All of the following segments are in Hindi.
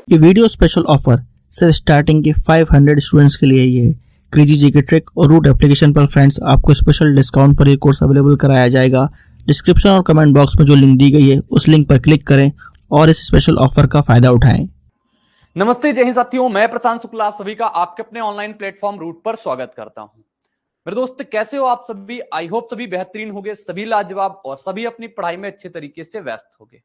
ये वीडियो स्पेशल ऑफर सिर्फ स्टार्टिंग के 500 स्टूडेंट्स के लिए ही है। क्रेजी जीके ट्रिक और रूट एप्लीकेशन पर फ्रेंड्स आपको स्पेशल डिस्काउंट पर ये कोर्स अवेलेबल कराया जाएगा। डिस्क्रिप्शन और कमेंट बॉक्स में जो लिंक दी गई है उस लिंक पर क्लिक करें और इस स्पेशल ऑफर का फायदा उठाएं। नमस्ते जय हिंद साथियों, मैं प्रशांत शुक्ला आप सभी का आपके अपने ऑनलाइन प्लेटफॉर्म रूट पर स्वागत करता हूं। मेरे दोस्त कैसे हो आप सभी? आई होप सभी बेहतरीन होंगे, सभी लाजवाब और सभी अपनी पढ़ाई में अच्छे तरीके से व्यस्त होंगे।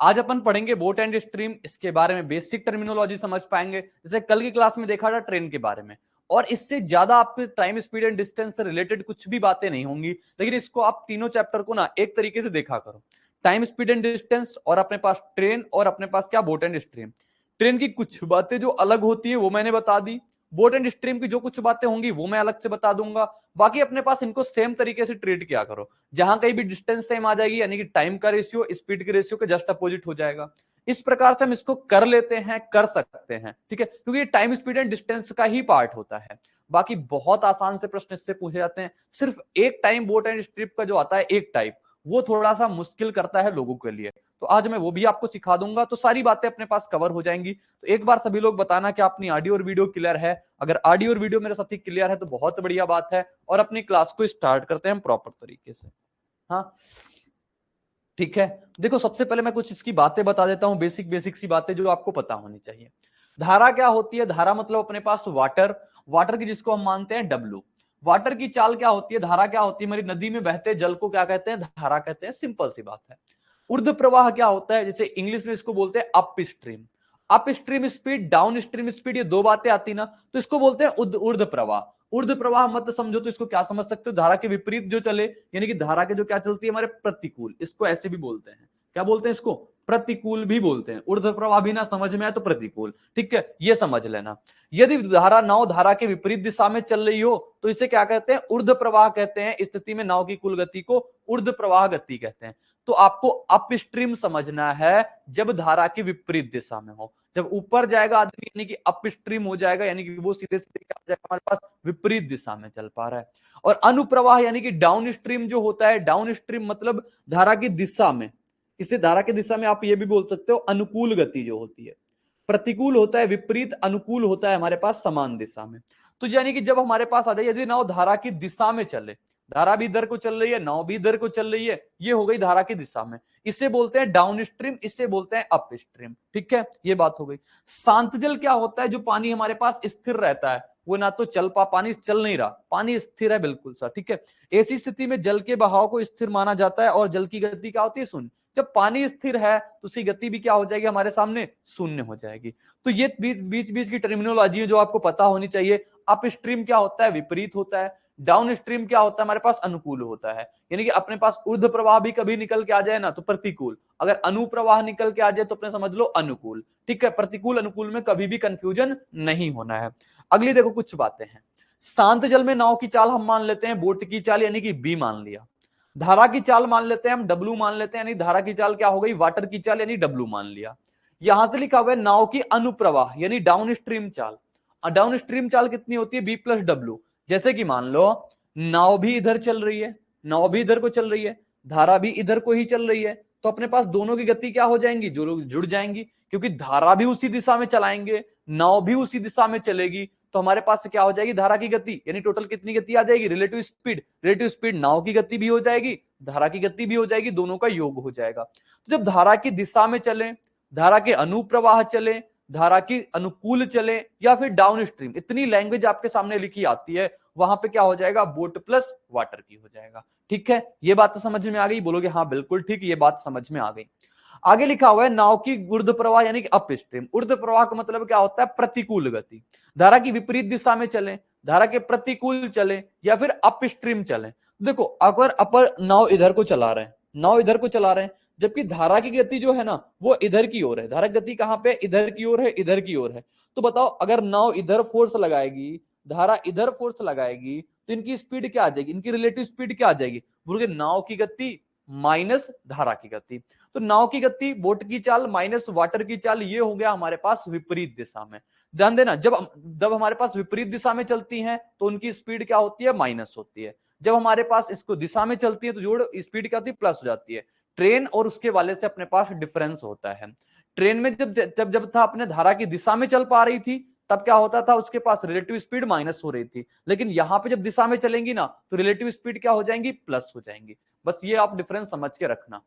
आज अपन पढ़ेंगे बोट एंड स्ट्रीम, इसके बारे में बेसिक टर्मिनोलॉजी समझ पाएंगे, जैसे कल की क्लास में देखा था ट्रेन के बारे में। और इससे ज्यादा आपके टाइम स्पीड एंड डिस्टेंस से रिलेटेड कुछ भी बातें नहीं होंगी, लेकिन इसको आप तीनों चैप्टर को ना एक तरीके से देखा करो। टाइम स्पीड एंड डिस्टेंस और अपने पास ट्रेन और अपने पास क्या बोट एंड स्ट्रीम। ट्रेन की कुछ बातें जो अलग होती है वो मैंने बता दी, बोट एंड स्ट्रीम की जो कुछ बातें होंगी वो मैं अलग से बता दूंगा। बाकी अपने पास इनको सेम तरीके से ट्रीट किया करो, जहां कहीं भी डिस्टेंस सेम आ जाएगी यानी कि टाइम का रेशियो स्पीड के रेशियो के जस्ट अपोजिट हो जाएगा। इस प्रकार से हम इसको कर लेते हैं, कर सकते हैं, ठीक है, क्योंकि ये टाइम स्पीड एंड डिस्टेंस का ही पार्ट होता है। बाकी बहुत आसान से प्रश्न इससे पूछे जाते हैं। सिर्फ एक टाइम बोट एंड स्ट्रीम का जो आता है एक टाइप, वो थोड़ा सा मुश्किल करता है लोगों के लिए, तो आज मैं वो भी आपको सिखा दूंगा, तो सारी बातें अपने पास कवर हो जाएंगी। तो एक बार सभी लोग बताना कि अपनी ऑडियो और वीडियो क्लियर है। अगर ऑडियो और वीडियो मेरे साथ ही क्लियर है तो बहुत बढ़िया बात है, और अपनी क्लास को स्टार्ट करते हैं हम प्रॉपर तरीके से। हाँ ठीक है, देखो सबसे पहले मैं कुछ इसकी बातें बता देता हूं, बेसिक सी बातें जो आपको पता होनी चाहिए। धारा क्या होती है? धारा मतलब अपने पास वाटर, वाटर की जिसको हम मानते हैं डब्लू। वाटर की चाल क्या होती है? धारा क्या होती है? मेरी नदी में बहते जल को क्या कहते हैं? धारा कहते हैं, सिंपल सी बात है। ऊर्ध्व प्रवाह क्या होता है? जैसे इंग्लिश में इसको बोलते हैं up stream. Up stream speed, down stream speed, ये दो बातें आती ना, तो इसको बोलते हैं ऊर्ध्व प्रवाह। ऊर्ध्व प्रवाह मत समझो तो इसको क्या समझ सकते हो? धारा के विपरीत जो चले, यानी कि धारा के जो क्या चलती है हमारे प्रतिकूल, इसको ऐसे भी बोलते हैं। क्या बोलते हैं इसको? प्रतिकूल भी बोलते हैं। ऊर्ध्व प्रवाह भी ना समझ में आए तो प्रतिकूल, ठीक है, ये समझ लेना। यदि धारा नाव धारा के विपरीत दिशा में चल रही हो तो इसे क्या कहते हैं? ऊर्ध्व प्रवाह कहते हैं। इस स्थिति में नाव की कुल गति को ऊर्ध्व प्रवाह गति कहते हैं। तो आपको अप स्ट्रीम समझना है जब धारा की विपरीत दिशा में हो। जब ऊपर जाएगा आदमी यानी कि अप स्ट्रीम हो जाएगा, यानी कि वो सीधे सीधे क्या हो जाएगा हमारे पास? विपरीत दिशा में चल पा रहा है। और अनुप्रवाह यानी कि डाउन स्ट्रीम जो होता है, डाउन स्ट्रीम मतलब धारा की दिशा में, इसे धारा की दिशा में आप ये भी बोल सकते हो अनुकूल गति जो होती है। प्रतिकूल होता है विपरीत, अनुकूल होता है हमारे पास समान दिशा में। तो यानी कि जब हमारे पास आ जाए, यदि नाव धारा की दिशा में चले, धारा भी इधर को चल रही है, नाव भी इधर को चल रही है, ये हो गई धारा की दिशा में, इसे बोलते हैं डाउन स्ट्रीम, इसे बोलते हैं अप स्ट्रीम, ठीक है, ये बात हो गई। शांत जल क्या होता है? जो पानी हमारे पास स्थिर रहता है, वो ना तो पानी चल नहीं रहा, पानी स्थिर है बिल्कुल सा, ठीक है। ऐसी स्थिति में जल के बहाव को स्थिर माना जाता है, और जल की गति क्या होती है? शून्य। जब पानी स्थिर है तो उसकी गति भी क्या हो जाएगी हमारे सामने? शून्य हो जाएगी। तो ये बीच बीच की टर्मिनोलॉजी जो आपको पता होनी चाहिए। अप स्ट्रीम क्या होता है? विपरीत होता है। डाउन स्ट्रीम क्या होता है? हमारे पास अनुकूल होता है, यानी कि अपने पास ऊर्ध्व प्रवाह भी कभी निकल के आ जाए ना तो प्रतिकूल, अगर अनुप्रवाह निकल के आ जाए तो अपने समझ लो अनुकूल, ठीक है। प्रतिकूल अनुकूल में कभी भी कंफ्यूजन नहीं होना है। अगली देखो कुछ बातें हैं। शांत जल में नाव की चाल हम मान लेते हैं बोट की चाल, यानी कि बी मान लिया। धारा की चाल मान लेते हैं हम डब्लू मान लेते हैं, यानी धारा की चाल क्या हो गई? वाटर की चाल, यानी डब्लू मान लिया। यहां से लिखा हुआ है नाव की अनुप्रवाह यानी डाउन स्ट्रीम चाल। डाउन स्ट्रीम चाल कितनी होती है? B plus W. जैसे कि मान लो नाव भी इधर चल रही है, नाव भी इधर को चल रही है, धारा भी इधर को ही चल रही है, तो अपने पास दोनों की गति क्या हो जाएंगी? जुड़ जाएंगी, क्योंकि धारा भी उसी दिशा में चलाएंगे, नाव भी उसी दिशा में चलेगी, तो हमारे पास क्या हो जाएगी? धारा की गति, यानी टोटल कितनी गति आ जाएगी? Relative speed. रिलेटिव स्पीड नाव की गति भी हो जाएगी, धारा की गति भी हो जाएगी, दोनों का योग हो जाएगा। तो जब धारा की दिशा में चले, धारा के अनुप्रवाह चले, धारा की अनुकूल चले, या फिर डाउन स्ट्रीम, इतनी लैंग्वेज आपके सामने लिखी आती है, वहां पे क्या हो जाएगा? बोट प्लस वाटर की हो जाएगा, ठीक है। ये बात तो समझ में आ गई? बोलोगे हाँ बिल्कुल ठीक, ये बात समझ में आ गई। आगे लिखा हुआ है नाव की ऊर्ध्व प्रवाह यानी कि अप स्ट्रीम। ऊर्ध्व प्रवाह का मतलब क्या होता है? प्रतिकूल गति। धारा की विपरीत दिशा में चले, धारा के प्रतिकूल चले, या फिर अप स्ट्रीम चले। देखो अगर अपर नाव इधर को चला रहे हैं, नाव इधर को चला रहे हैं, जबकि धारा की गति जो है ना वो इधर की ओर है। धारा की गति कहां पे? इधर की ओर है, इधर की ओर है। तो बताओ अगर नाव इधर फोर्स लगाएगी, धारा इधर फोर्स लगाएगी, तो इनकी स्पीड क्या आ जाएगी? इनकी रिलेटिव स्पीड क्या आ जाएगी? बोलोगे नाव की गति माइनस धारा की गति। तो नाव की गति, बोट की चाल माइनस वाटर की चाल, ये हो गया हमारे पास विपरीत दिशा में। ध्यान देना, जब हमारे पास विपरीत दिशा में चलती हैं तो उनकी स्पीड क्या होती है? माइनस होती है। जब हमारे पास इसको दिशा में चलती है तो जोड़ स्पीड क्या होती है? प्लस हो जाती है। ट्रेन और उसके वाले से अपने पास डिफरेंस होता है। ट्रेन में जब था अपने धारा की दिशा में चल पा रही थी, तब क्या होता था, उसके पास रिलेटिव स्पीड माइनस हो रही थी, लेकिन यहां पे जब दिशा में चलेंगी ना तो रिलेटिव स्पीड क्या हो जाएंगी, प्लस हो जाएंगी। बस ये आप डिफरेंस समझ के रखना।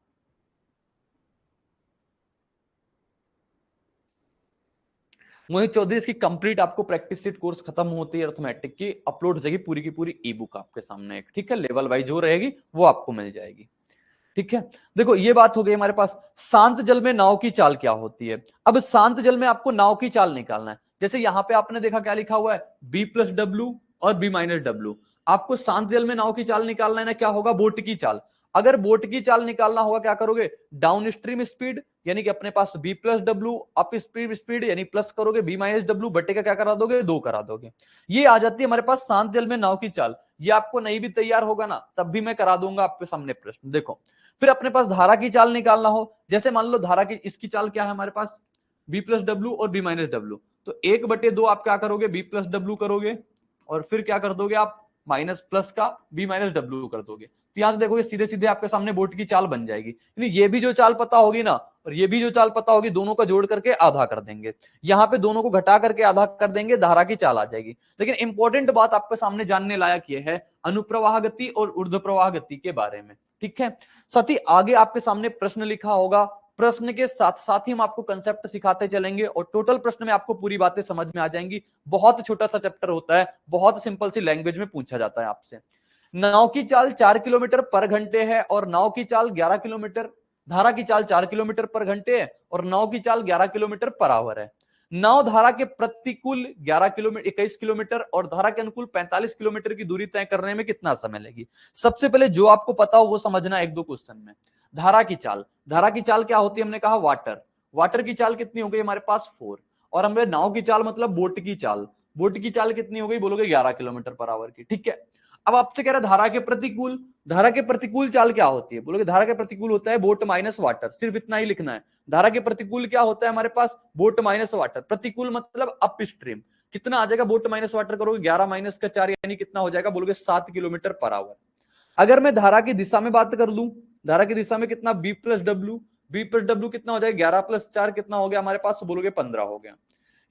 मोहित चौधरी, इसकी कंप्लीट आपको प्रैक्टिस सीट कोर्स खत्म होती है अर्थमेटिक की, अपलोड हो जाएगी पूरी की पूरी ई बुक आपके सामने एक, ठीक है, लेवल वाइज जो रहेगी वो आपको मिल जाएगी। ठीक है, देखो ये बात हो गई हमारे पास। शांत जल में नाव की चाल क्या होती है। अब शांत जल में आपको नाव की चाल निकालना है। जैसे यहां पे आपने देखा क्या लिखा हुआ है, बी प्लस डब्ल्यू और बी माइनस डब्ल्यू। आपको शांत जल में नाव की चाल निकालना है ना, क्या होगा, बोट की चाल। अगर बोट की चाल निकालना होगा, क्या करोगे, डाउन स्ट्रीम स्पीड यानी कि अपने पास B plus W, upstream speed यानी प्लस करोगे बी माइनस डब्ल्यू, बटे का क्या करा दोगे, 2 करा दोगे। ये आ जाती है हमारे पास शांत जल में नाव की चाल। ये आपको नहीं भी तैयार होगा ना तब भी मैं करा दूंगा आपके सामने प्रश्न। देखो फिर अपने पास धारा की चाल निकालना हो, जैसे मान लो धारा की इसकी चाल क्या है हमारे पास, बी प्लस डब्ल्यू और बी माइनस डब्ल्यू। तो 1/2 आप क्या करोगे, बी प्लस डब्ल्यू करोगे, और फिर क्या कर दोगे आप, माइनस प्लस का बी माइनस डब्ल्यू कर दोगे। तो यहां से देखोगे सीधे सीधे आपके सामने बोट की चाल बन जाएगी। यानी ये भी जो चाल पता होगी ना और ये भी जो चाल पता होगी, दोनों का जोड़ करके आधा कर देंगे, यहां पे दोनों को घटा करके आधा कर देंगे, धारा की चाल आ जाएगी। लेकिन इंपॉर्टेंट बात आपके सामने जानने लायक ये है अनुप्रवाह गति और ऊर्ध्व प्रवाह गति के बारे में। ठीक है, साथ ही आगे आपके सामने प्रश्न लिखा होगा, प्रश्न के साथ साथ ही हम आपको कंसेप्ट सिखाते चलेंगे और टोटल प्रश्न में आपको पूरी बातें समझ में आ जाएंगी। बहुत छोटा सा चैप्टर होता है, बहुत सिंपल सी लैंग्वेज में पूछा जाता है आपसे। नाव की चाल 4 किलोमीटर पर घंटे है और नाव की चाल 11 किलोमीटर, धारा की चाल 4 किलोमीटर पर घंटे है और नाव की चाल 11 किलोमीटर पर आवर है। नाव धारा के प्रतिकूल 21 किलोमीटर और धारा के अनुकूल 45 किलोमीटर की दूरी तय करने में कितना समय लेगी। सबसे पहले जो आपको पता हो वो समझना एक दो क्वेश्चन में। धारा की चाल, धारा की चाल क्या होती है, हमने कहा वाटर, वाटर की चाल कितनी हो गई हमारे पास 4, और हमने नाव की चाल मतलब बोट की चाल, बोट की चाल कितनी हो गई, बोलोगे 11 किलोमीटर पर आवर की। ठीक है, अब आपसे कह रहा है धारा के प्रतिकूल, धारा के प्रतिकूल चाल क्या होती है, बोलोगे धारा के प्रतिकूल होता है बोट माइनस वाटर, सिर्फ इतना ही लिखना है। धारा के प्रतिकूल क्या होता है हमारे पास, बोट माइनस वाटर, प्रतिकूल मतलब अप स्ट्रीम, कितना आ जाएगा, बोट माइनस वाटर करोगे 11 माइनस का 4 यानी कितना हो जाएगा, बोलोगे 7 किलोमीटर पर आवर। अगर मैं धारा की दिशा में बात कर लूं, धारा की दिशा में कितना, B plus W, B plus W कितना हो जाएगा, 11 प्लस 4 कितना हो गया हमारे पास, बोलोगे 15 हो गया।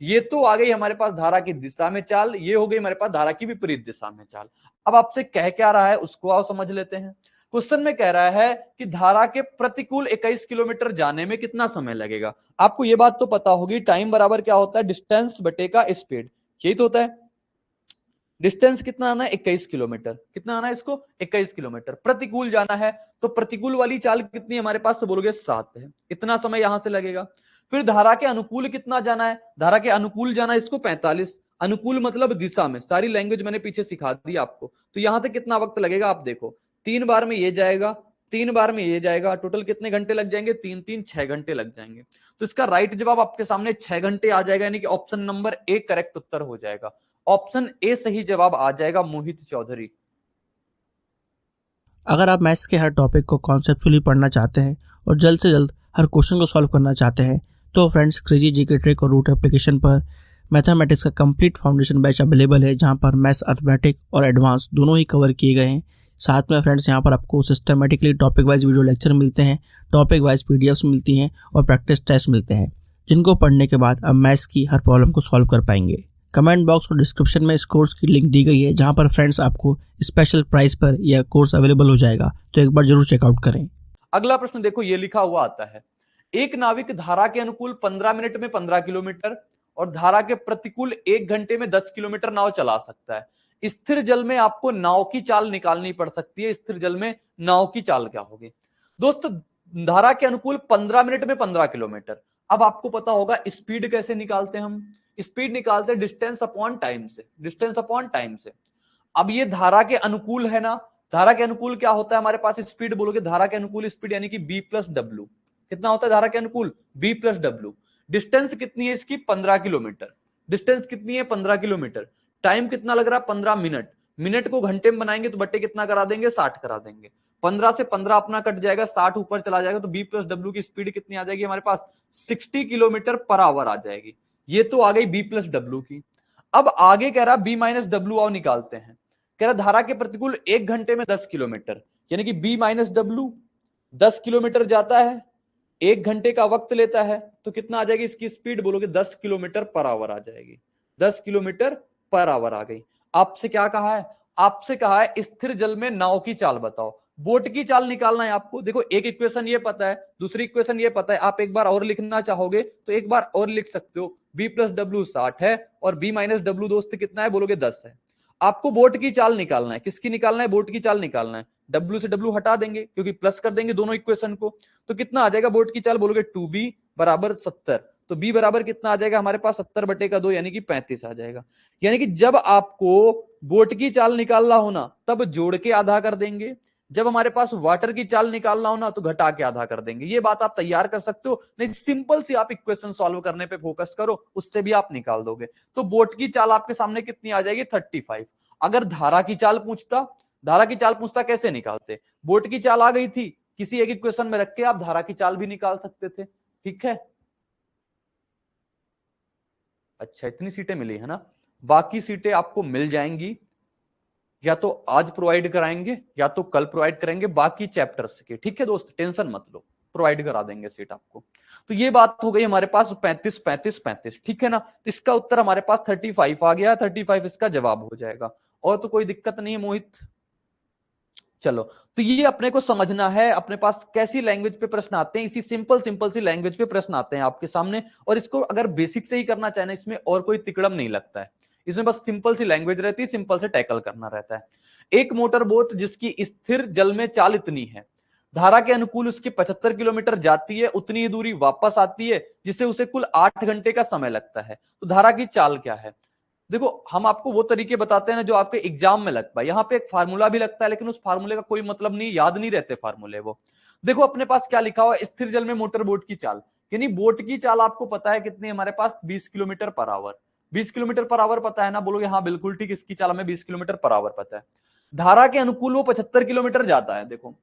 ये तो आ गई हमारे पास धारा की दिशा में चाल, ये हो गई हमारे पास धारा की विपरीत दिशा में चाल। अब आपसे कह क्या रहा है उसको आओ समझ लेते हैं। क्वेश्चन में कह रहा है कि धारा के प्रतिकूल 21 किलोमीटर जाने में कितना समय लगेगा। आपको ये बात तो पता होगी, टाइम बराबर क्या होता है, डिस्टेंस बटे का स्पीड, यही तो होता है। डिस्टेंस कितना आना है, 21 किलोमीटर, कितना आना है इसको, 21 किलोमीटर। प्रतिकूल जाना है तो प्रतिकूल वाली चाल कितनी हमारे पास, तो बोलोगे 7 है, इतना समय यहां से लगेगा। फिर धारा के अनुकूल कितना जाना है, धारा के अनुकूल जाना है इसको 45, अनुकूल मतलब दिशा में, सारी लैंग्वेज मैंने पीछे सिखा दी आपको। तो यहां से कितना वक्त लगेगा आप देखो, 3 बार में ये जाएगा, 3 बार में ये जाएगा, टोटल कितने घंटे लग जाएंगे, 3 6 घंटे लग जाएंगे। तो इसका राइट जवाब आपके सामने 6 घंटे आ जाएगा, यानी कि ऑप्शन नंबर ए करेक्ट उत्तर हो जाएगा। ऑप्शन ए सही जवाब आ जाएगा मोहित चौधरी। अगर आप मैथ्स के हर टॉपिक को कॉन्सेप्चुअली पढ़ना चाहते हैं और जल्द से जल्द हर क्वेश्चन को सॉल्व करना चाहते हैं तो फ्रेंड्स क्रेजी जीके ट्रिक और रूट एप्लीकेशन पर मैथमेटिक्स का कंप्लीट फाउंडेशन बैच अवेलेबल है, जहां पर मैथ्स, अर्थमेटिक और एडवांस दोनों ही कवर किए गए हैं। साथ में फ्रेंड्स यहां पर आपको systematically topic wise video lecture मिलते हैं, टॉपिक वाइज पीडीएफ्स मिलती हैं और प्रैक्टिस टेस्ट मिलते हैं, जिनको पढ़ने के बाद आप मैथ्स की हर प्रॉब्लम को सॉल्व कर पाएंगे। कमेंट बॉक्स और डिस्क्रिप्शन में इस कोर्स की लिंक दी गई है, जहां पर फ्रेंड्स आपको स्पेशल प्राइस पर यह कोर्स अवेलेबल हो जाएगा, तो एक बार जरूर चेकआउट करें। अगला प्रश्न देखो, ये लिखा हुआ आता है, एक नाविक धारा के अनुकूल 15 मिनट में 15 किलोमीटर और धारा के प्रतिकूल 1 घंटे में 10 किलोमीटर नाव चला सकता है। स्थिर जल में आपको नाव की चाल निकालनी पड़ सकती है, स्थिर जल में नाव की चाल क्या होगी। दोस्तों धारा के अनुकूल 15 मिनट में 15 किलोमीटर, अब आपको पता होगा स्पीड कैसे निकालते हैं हम, स्पीड निकालते हैं डिस्टेंस अपॉन टाइम से, डिस्टेंस अपॉन टाइम से। अब ये धारा के अनुकूल है ना, धारा के अनुकूल क्या होता है हमारे पास स्पीड, बोलोगे धारा के अनुकूल स्पीड यानी कि बी प्लस डब्ल्यू, कितना होता है धारा के अनुकूल, बी प्लस डब्ल्यू। डिस्टेंस कितनी है इसकी, 15 किलोमीटर, डिस्टेंस कितनी है 15 किलोमीटर। टाइम कितना लग रहा है, 15 मिनट, मिनट को घंटे में बनाएंगे तो बट्टे कितना करा देंगे, 60 करा देंगे। 15 से 15 अपना कट जाएगा, 60 ऊपर चला जाएगा, तो बी प्लस डब्ल्यू की स्पीड कितनी आ जाएगी हमारे पास, 60 किलोमीटर पर आवर आ जाएगी। ये तो आ गई बी प्लस डब्ल्यू की। अब आगे कह रहा बी माइनस डब्ल्यू आओ निकालते हैं। कह रहा धारा के प्रतिकूल 1 घंटे में 10 किलोमीटर, यानी कि बी माइनस डब्ल्यू 10 किलोमीटर जाता है, 1 घंटे का वक्त लेता है तो कितना आ जाएगी इसकी स्पीड, बोलोगे 10 किलोमीटर पर आवर आ जाएगी। 10 किलोमीटर पर आवर आ गई। आपसे क्या कहा है, आपसे कहा है स्थिर जल में नाव की चाल बताओ। बोट की चाल निकालना है आपको। देखो एक इक्वेशन ये पता है, दूसरी इक्वेशन ये पता है, आप एक बार और लिखना चाहोगे तो एक बार और लिख सकते हो। b प्लस डब्ल्यू 60 है और b माइनस डब्ल्यू दोस्त कितना है, बोलोगे 10 है। आपको बोट की चाल निकालना है। किसकी निकालना है, बोट की चाल निकालना है। डब्ल्यू से डब्ल्यू हटा देंगे क्योंकि प्लस कर देंगे दोनों इक्वेशन को, तो कितना आ जाएगा बोट की चाल, बोलोगे 2b बराबर 70। तो b बराबर कितना आ जाएगा हमारे पास, 70/2 यानी कि 35 आ जाएगा। यानी कि जब आपको बोट की चाल निकालना हो ना तब जोड़ के आधा कर देंगे, जब हमारे पास वाटर की चाल निकालना हो ना तो घटा के आधा कर देंगे। ये बात आप तैयार कर सकते हो, नहीं सिंपल सी आप इक्वेशन सॉल्व करने पे फोकस करो, उससे भी आप निकाल दोगे। तो बोट की चाल आपके सामने कितनी आ जाएगी, 35। अगर धारा की चाल पूछता, धारा की चाल पूछता कैसे निकालते, बोट की चाल आ गई थी, किसी एक इक्वेशन में रख के आप धारा की चाल भी निकाल सकते थे। ठीक है, अच्छा इतनी सीटें मिली है ना, बाकी सीटें आपको मिल जाएंगी, या तो आज प्रोवाइड कराएंगे या तो कल प्रोवाइड करेंगे बाकी चैप्टर्स के। ठीक है दोस्त, टेंशन मत लो, प्रोवाइड करा देंगे सीट आपको। तो ये बात हो गई हमारे पास 35 35 35। ठीक है ना, तो इसका उत्तर हमारे पास 35 आ गया, 35 इसका जवाब हो जाएगा। और तो कोई दिक्कत नहीं है मोहित। चलो, तो ये अपने को समझना है अपने पास कैसी लैंग्वेज पे प्रश्न आते हैं, इसी सिंपल सिंपल सी लैंग्वेज पे प्रश्न आते हैं आपके सामने। और इसको अगर बेसिक से ही करना चाहे ना, इसमें और कोई तिकड़म नहीं लगता है, इसमें बस सिंपल सी लैंग्वेज रहती है, सिंपल से टैकल करना रहता है। एक मोटर बोट जिसकी स्थिर जल में चाल इतनी है, धारा के अनुकूल उसके 75 किलोमीटर जाती है, उतनी ही दूरी वापस आती है, जिससे उसे कुल 8 घंटे का समय लगता है, तो धारा की चाल क्या है। देखो हम आपको वो तरीके बताते हैं ना जो आपके एग्जाम में लगता है। यहाँ पे एक फार्मूला भी लगता है लेकिन उस फार्मूले का कोई मतलब नहीं, याद नहीं रहते फार्मूले वो। देखो अपने पास क्या लिखा हुआ है, स्थिर जल में मोटर बोट की चाल, यानी बोट की चाल आपको पता है कितनी हमारे पास, 20 kilometre per hour. 20 kilometre per hour पता है ना, बोलोगे हाँ बिल्कुल ठीक, इसकी चाल हमें 20 किलोमीटर पर आवर पता है। धारा के अनुकूल वो 75 किलोमीटर जाता है। देखो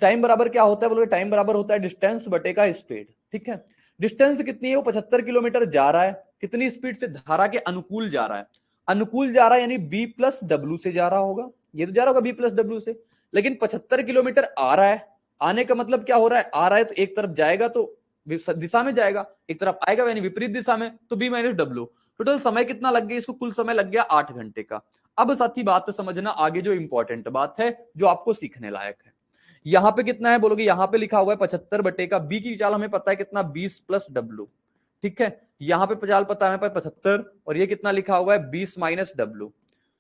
टाइम बराबर क्या होता है, बोलोगे टाइम बराबर होता है डिस्टेंस बटे का स्पीड। ठीक है, डिस्टेंस कितनी है, वो 75 किलोमीटर जा रहा है, कितनी स्पीड से, धारा के अनुकूल जा रहा है। अनुकूल जा रहा है यानी बी प्लस डब्ल्यू से जा रहा होगा, ये तो जा रहा होगा बी प्लस डब्ल्यू से। लेकिन 75 किलोमीटर आ रहा है, आने का मतलब क्या हो रहा है, आ रहा है तो एक तरफ जाएगा तो दिशा में जाएगा, एक तरफ आएगा यानी विपरीत दिशा में, तो बी माइनस डब्ल्यू। टोटल समय कितना लग गया इसको, कुल समय लग गया 8 घंटे का। अब साथी बात समझना, आगे जो इंपॉर्टेंट बात है जो आपको सीखने लायक है, यहां पे कितना है, बोलोगे यहां पे लिखा हुआ है 75 बटे का, बी की चाल हमें पता है कितना, 20 प्लस डब्ल्यू। ठीक है, यहां पे चाल पता है हमें 75 और ये कितना लिखा हुआ है 20 माइनस डब्ल्यू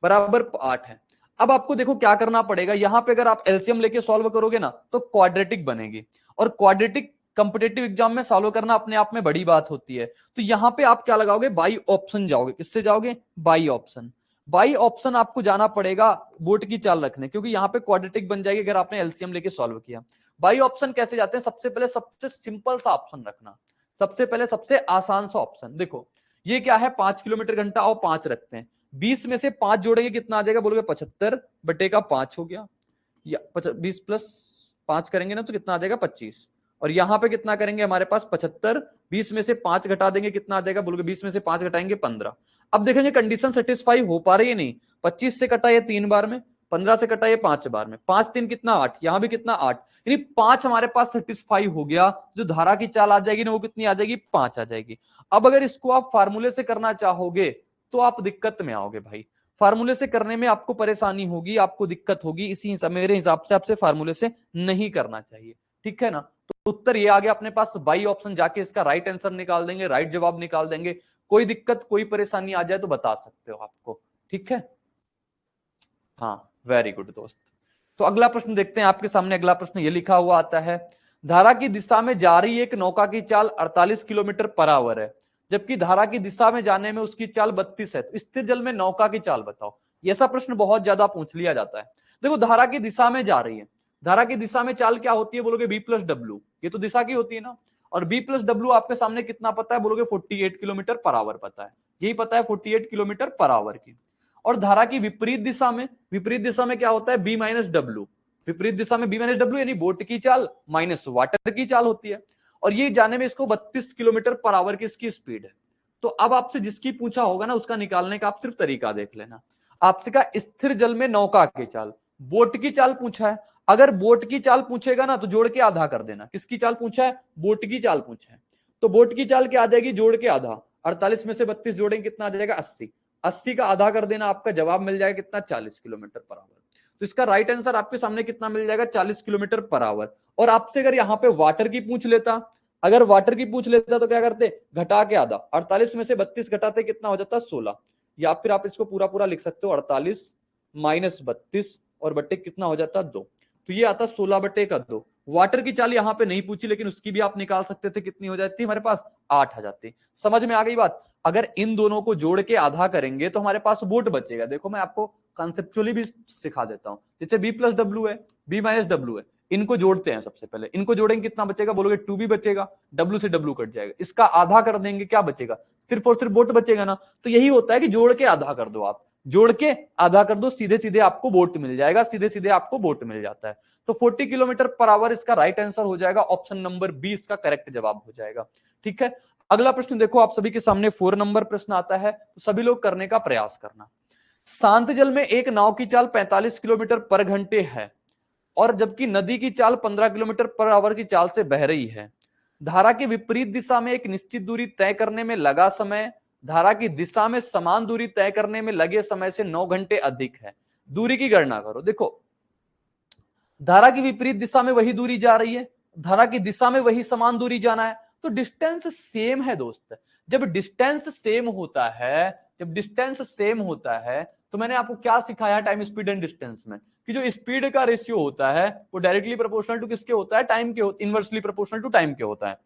बराबर 8 है। अब आपको देखो क्या करना पड़ेगा, यहां पे अगर आप एलसीएम लेके सॉल्व करोगे ना तो क्वाड्रेटिक बनेगी, और क्वाड्रेटिक कंपिटेटिव एग्जाम में सॉल्व करना अपने आप में बड़ी बात होती है। तो यहां पे आप क्या लगाओगे, बाई ऑप्शन जाओगे, किससे जाओगे, बाई ऑप्शन। बाई ऑप्शन आपको जाना पड़ेगा बोट की चाल रखने, क्योंकि यहां पे क्वाड्रेटिक बन जाएगी अगर आपने एलसीएम लेके सॉल्व किया। बाई ऑप्शन कैसे जाते हैं, सबसे पहले सबसे सिंपल सा ऑप्शन रखना, सबसे पहले सबसे आसान सा ऑप्शन। देखो ये क्या है, 5 किलोमीटर घंटा और 5 रखते हैं, 20 में से 5 जोड़ेंगे कितना आ जाएगा, बोलोगे 75 बटे का 5 हो गया, या 20 प्लस 5 करेंगे ना तो कितना आ जाएगा 25। और यहां पे कितना करेंगे हमारे पास 75, 20 में से 5 घटा देंगे कितना आ जाएगा, बोलोगे 20 में से 5 घटाएंगे 15। अब देखेंगे कंडीशन सेटिस्फाई हो पा रही है नहीं, 25 से कटा ये 3 बार में, 15 से कटा ये 5 बार में, 5 3 कितना 8, यहां भी कितना 8, यानी 5 हमारे पास सेटिस्फाई हो गया। जो धारा की चाल आ जाएगी ना वो कितनी आ जाएगी, 5 आ जाएगी। अब अगर इसको आप फार्मूले से करना चाहोगे तो आप दिक्कत में आओगे भाई, फार्मूले से करने में आपको परेशानी होगी, आपको दिक्कत होगी, इसी मेरे हिसाब से आपसे फार्मूले से नहीं करना चाहिए। ठीक है ना, तो उत्तर ये आ गया अपने पास, बाई ऑप्शन जाके इसका राइट आंसर निकाल देंगे, राइट जवाब निकाल देंगे। कोई दिक्कत कोई परेशानी आ जाए तो बता सकते हो आपको। ठीक है, हाँ वेरी गुड दोस्त। तो अगला प्रश्न देखते हैं, आपके सामने अगला प्रश्न ये लिखा हुआ आता है, धारा की दिशा में जा रही एक नौका की चाल 48 किलोमीटर पर आवर है, जबकि धारा की दिशा में जाने में उसकी चाल 32 है, तो स्थिर जल में नौका की चाल बताओ। ऐसा प्रश्न बहुत ज्यादा पूछ लिया जाता है। देखो धारा की दिशा में जा रही है, धारा की दिशा में चाल क्या होती है, बोलोगे बी प्लस डब्ल्यू, ये तो दिशा की होती है ना, और बी प्लस डब्ल्यू आपके सामने कितना पता है, बोलोगे 48 किलोमीटर पर आवर पता है, यही पता है 48 किलोमीटर पर आवर की। और धारा की विपरीत दिशा में, विपरीत दिशा में क्या होता है, बी माइनस डब्ल्यू, विपरीत दिशा में बी माइनस डब्ल्यू यानी बोट की चाल माइनस वाटर की चाल होती है, और ये जाने में इसको 32 किलोमीटर पर आवर की इसकी स्पीड है। तो अब आपसे जिसकी पूछा होगा ना उसका निकालने का आप सिर्फ तरीका देख लेना। आपसे कहा स्थिर जल में नौका की चाल, बोट की चाल पूछा है। अगर बोट की चाल पूछेगा ना तो जोड़ के आधा कर देना। किसकी चाल पूछा है? बोट की चाल पूछा है। तो बोट की चाल क्या आ जाएगी? जोड़ के आधा। 48 में से 32 जोड़ेंगे कितना आ जाएगा? 80। 80 का आधा कर देना, आपका जवाब मिल जाएगा कितना? 40 किलोमीटर पर आवर। तो इसका राइट आंसर आपके सामने कितना मिल जाएगा? 40 किलोमीटर पर आवर। और आपसे अगर यहाँ पे वाटर की पूछ लेता, अगर वाटर की पूछ लेता तो क्या करते? घटा के आधा। 48 में से 32 घटाते कितना हो जाता? 16। या फिर आप इसको पूरा पूरा लिख सकते हो, 48 माइनस 32 और बट्टे कितना हो जाता? 2। तो ये आता 16 बट्टे का 2। वाटर की चाल यहाँ पे नहीं पूछी, लेकिन उसकी भी आप निकाल सकते थे। कितनी हो जाती हमारे पास? 8 आ जाती। समझ में आ गई बात? अगर इन दोनों को जोड़ के आधा करेंगे तो हमारे पास बोट बचेगा। देखो मैं आपको कंसेप्चुअली भी सिखा देता हूं। जैसे बी प्लस डब्ल्यू है, बी माइनस डब्ल्यू है, इनको जोड़ते हैं। सबसे पहले इनको जोड़ेंगे, कितना बचेगा? बोलोगे 2b बचेगा, डब्ल्यू से डब्ल्यू कट जाएगा, इसका आधा कर देंगे, क्या बचेगा? सिर्फ और सिर्फ बोट बचेगा ना। तो यही होता है कि जोड़ के आधा कर दो, आप जोड़ के आधा कर दो, सीधे सीधे आपको बोट मिल जाएगा, सीधे सीधे आपको बोट मिल जाता है। तो 40 किलोमीटर पर आवर इसका राइट आंसर हो जाएगा। ऑप्शन नंबर बी इसका करेक्ट जवाब हो जाएगा। ठीक है, अगला प्रश्न देखो, आप सभी के सामने 4 नंबर प्रश्न आता है, तो सभी लोग करने का प्रयास करना। शांत जल में एक नाव की चाल 45 किलोमीटर पर घंटे है, और जबकि नदी की चाल 15 किलोमीटर पर आवर की चाल से बह रही है। धारा की विपरीत दिशा में एक निश्चित दूरी तय करने में लगा समय धारा की दिशा में समान दूरी तय करने में लगे समय से 9 घंटे अधिक है। दूरी की गणना करो। देखो, धारा की विपरीत दिशा में वही दूरी जा रही है, धारा की दिशा में वही समान दूरी जाना है, तो डिस्टेंस सेम है दोस्त। जब डिस्टेंस सेम होता है, जब डिस्टेंस सेम होता है, तो मैंने आपको क्या सिखाया टाइम स्पीड एंड डिस्टेंस में, कि जो स्पीड का रेशियो होता है वो डायरेक्टली प्रोपोर्शनल टू किसके होता है? टाइम के, इनवर्सली प्रोपोर्शनल टू टाइम के होता है।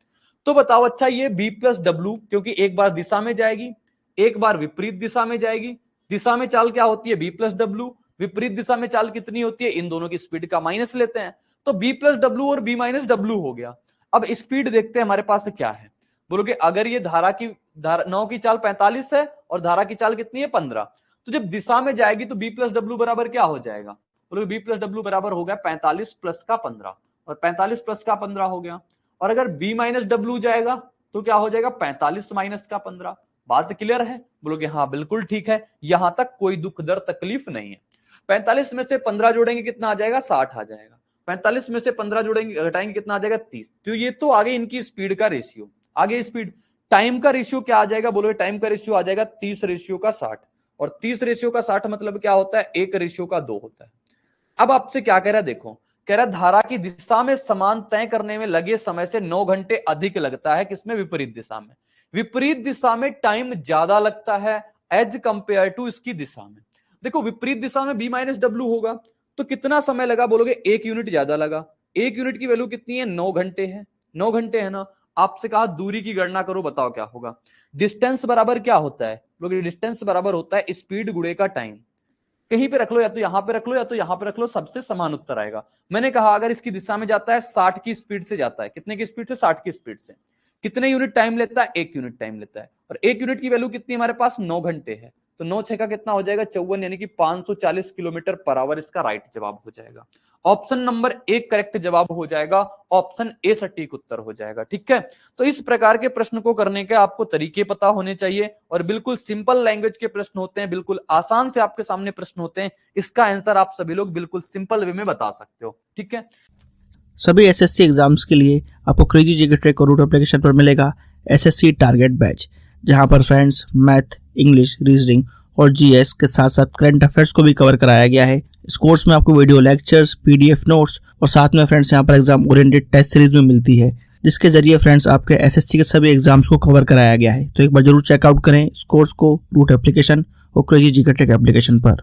तो बताओ, अच्छा ये b प्लस डब्ल्यू, क्योंकि एक बार दिशा में जाएगी, एक बार विपरीत दिशा में जाएगी। दिशा में चाल क्या होती है? b plus W. विपरीत दिशा में चाल कितनी होती है? इन दोनों की स्पीड का माइनस लेते हैं, तो b प्लस डब्ल्यू और b माइनस डब्ल्यू हो गया। अब स्पीड देखते हैं हमारे पास क्या है। बोलोगे अगर ये नाव की चाल 45 है और धारा की चाल कितनी है? 15, तो जब दिशा में जाएगी तो b प्लस डब्ल्यू बराबर क्या हो जाएगा? बोलोगे b प्लस डब्ल्यू बराबर हो गया 45 प्लस का 15, और 45 प्लस का 15 हो गया। और अगर b माइनस डब्ल्यू जाएगा तो क्या हो जाएगा? 45 माइनस का 15। बात क्लियर है? बोलोगे हाँ बिल्कुल ठीक है, यहां तक कोई दुख दर्द तकलीफ नहीं है। 45 में से 15 जोड़ेंगे कितना आ जाएगा? 60 आ जाएगा। 45 में से 15 जोड़ेंगे, घटाएंगे कितना आ जाएगा? 30। तो ये तो आगे इनकी स्पीड का रेशियो, आगे स्पीड। टाइम का रेशियो क्या आ जाएगा? बोलोगे टाइम का रेशियो आ जाएगा 30 रेशियो का 60, और 30 रेशियो का 60 मतलब क्या होता है? 1 रेशियो का 2 होता है। अब आपसे क्या कह रहा है? देखो, कह रहा है धारा की दिशा में समान तय करने में लगे समय से 9 घंटे अधिक लगता है। किसमें? विपरीत दिशा में। विपरीत दिशा में टाइम ज्यादा लगता है एज कंपेयर टू इसकी दिशा में। देखो, विपरीत दिशा में b माइनस डब्ल्यू होगा तो कितना समय लगा? बोलोगे 1 यूनिट ज्यादा लगा। 1 यूनिट की वैल्यू कितनी है? 9 घंटे है। 9 घंटे है ना। आपसे कहा दूरी की गणना करो, बताओ क्या होगा? डिस्टेंस बराबर क्या होता है? बोलोगे डिस्टेंस बराबर होता है स्पीड गुणे का टाइम। कहीं पे रख लो, या तो यहां पे रख लो या तो यहां पे रख लो, सबसे समान उत्तर आएगा। मैंने कहा अगर इसकी दिशा में जाता है 60 की स्पीड से जाता है, कितने की स्पीड से? 60 की स्पीड से। कितने यूनिट टाइम लेता है? 1 यूनिट टाइम लेता है। और 1 यूनिट की वैल्यू कितनी हमारे पास? 9 घंटे है। तो 9 6 का कितना हो जाएगा? 54, यानी कि 540 किलोमीटर पर आवर इसका राइट जवाब हो जाएगा। ऑप्शन नंबर 1 करेक्ट जवाब हो जाएगा। ऑप्शन ए सटीक उत्तर हो जाएगा। ठीक है, तो इस प्रकार के प्रश्न को करने के आपको तरीके पता होने चाहिए, और बिल्कुल सिंपल लैंग्वेज के प्रश्न होते हैं, बिल्कुल आसान से आपके सामने प्रश्न होते हैं। इसका आंसर आप सभी लोग बिल्कुल सिंपल वे में बता सकते हो। ठीक है, सभी एसएससी एग्जाम्स के लिए आपको क्रेजी जीके ट्रैक और रूट एप्लीकेशन पर मिलेगा एसएससी टारगेट बैच, जहां पर फ्रेंड्स मैथ, इंग्लिश, रीजनिंग और जीएस के साथ साथ करंट अफेयर्स को भी कवर कराया गया है। इस कोर्स में आपको वीडियो लेक्चर्स, पीडीएफ नोट्स और साथ में फ्रेंड्स यहाँ पर एग्जाम ओरिएंटेड टेस्ट सीरीज में मिलती है, जिसके जरिए फ्रेंड्स आपके एसएससी के सभी एग्जाम्स को कवर कराया गया है। तो एक बार जरूर चेकआउट करें इस कोर्स को रूट एप्लीकेशन और क्रेजी जीके ट्रैक एप्लीकेशन पर।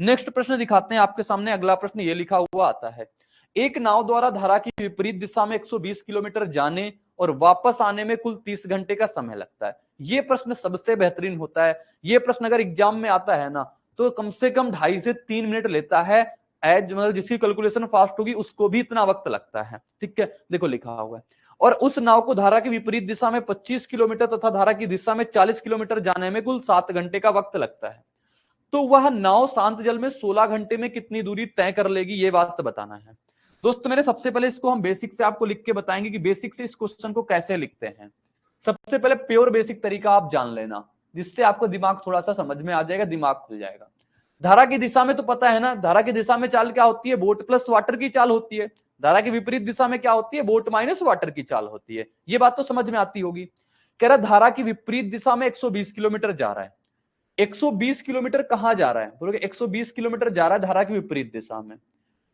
नेक्स्ट प्रश्न दिखाते हैं आपके सामने। अगला प्रश्न ये लिखा हुआ आता है, एक नाव द्वारा धारा की विपरीत दिशा में 120 किलोमीटर जाने और वापस आने में कुल 30 घंटे का समय लगता है। ये प्रश्न सबसे बेहतरीन होता है। ये प्रश्न अगर एग्जाम में आता है ना तो कम से कम 2.5 से 3 मिनट लेता है। एज मतलब जिसकी कैलकुलेशन फास्ट होगी उसको भी इतना वक्त लगता है। ठीक है, देखो लिखा हुआ है, और उस नाव को धारा की विपरीत दिशा में 25 किलोमीटर तथा धारा की दिशा में 40 किलोमीटर जाने में कुल 7 घंटे का वक्त लगता है। तो वह नाव शांत जल में 16 घंटे में कितनी दूरी तय कर लेगी, ये बात बताना है। दोस्तों मेरे सबसे पहले इसको हम बेसिक से आपको लिख के बताएंगे कि बेसिक से इस क्वेश्चन को कैसे लिखते हैं। सबसे पहले प्योर बेसिक तरीका आप जान लेना, जिससे आपको दिमाग थोड़ा सा समझ में आ जाएगा, दिमाग खुल जाएगा। धारा की दिशा में तो पता है ना, धारा की दिशा में चाल क्या होती है, बोट प्लस वाटर की चाल होती है। धारा की विपरीत दिशा में क्या होती है, बोट माइनस वाटर की चाल होती है। ये बात तो समझ में आती होगी। कह रहा धारा की विपरीत दिशा में 120 किलोमीटर जा रहा है। 120 किलोमीटर कहां जा रहा है, बोलोगे 120 किलोमीटर जा रहा है धारा की विपरीत दिशा में,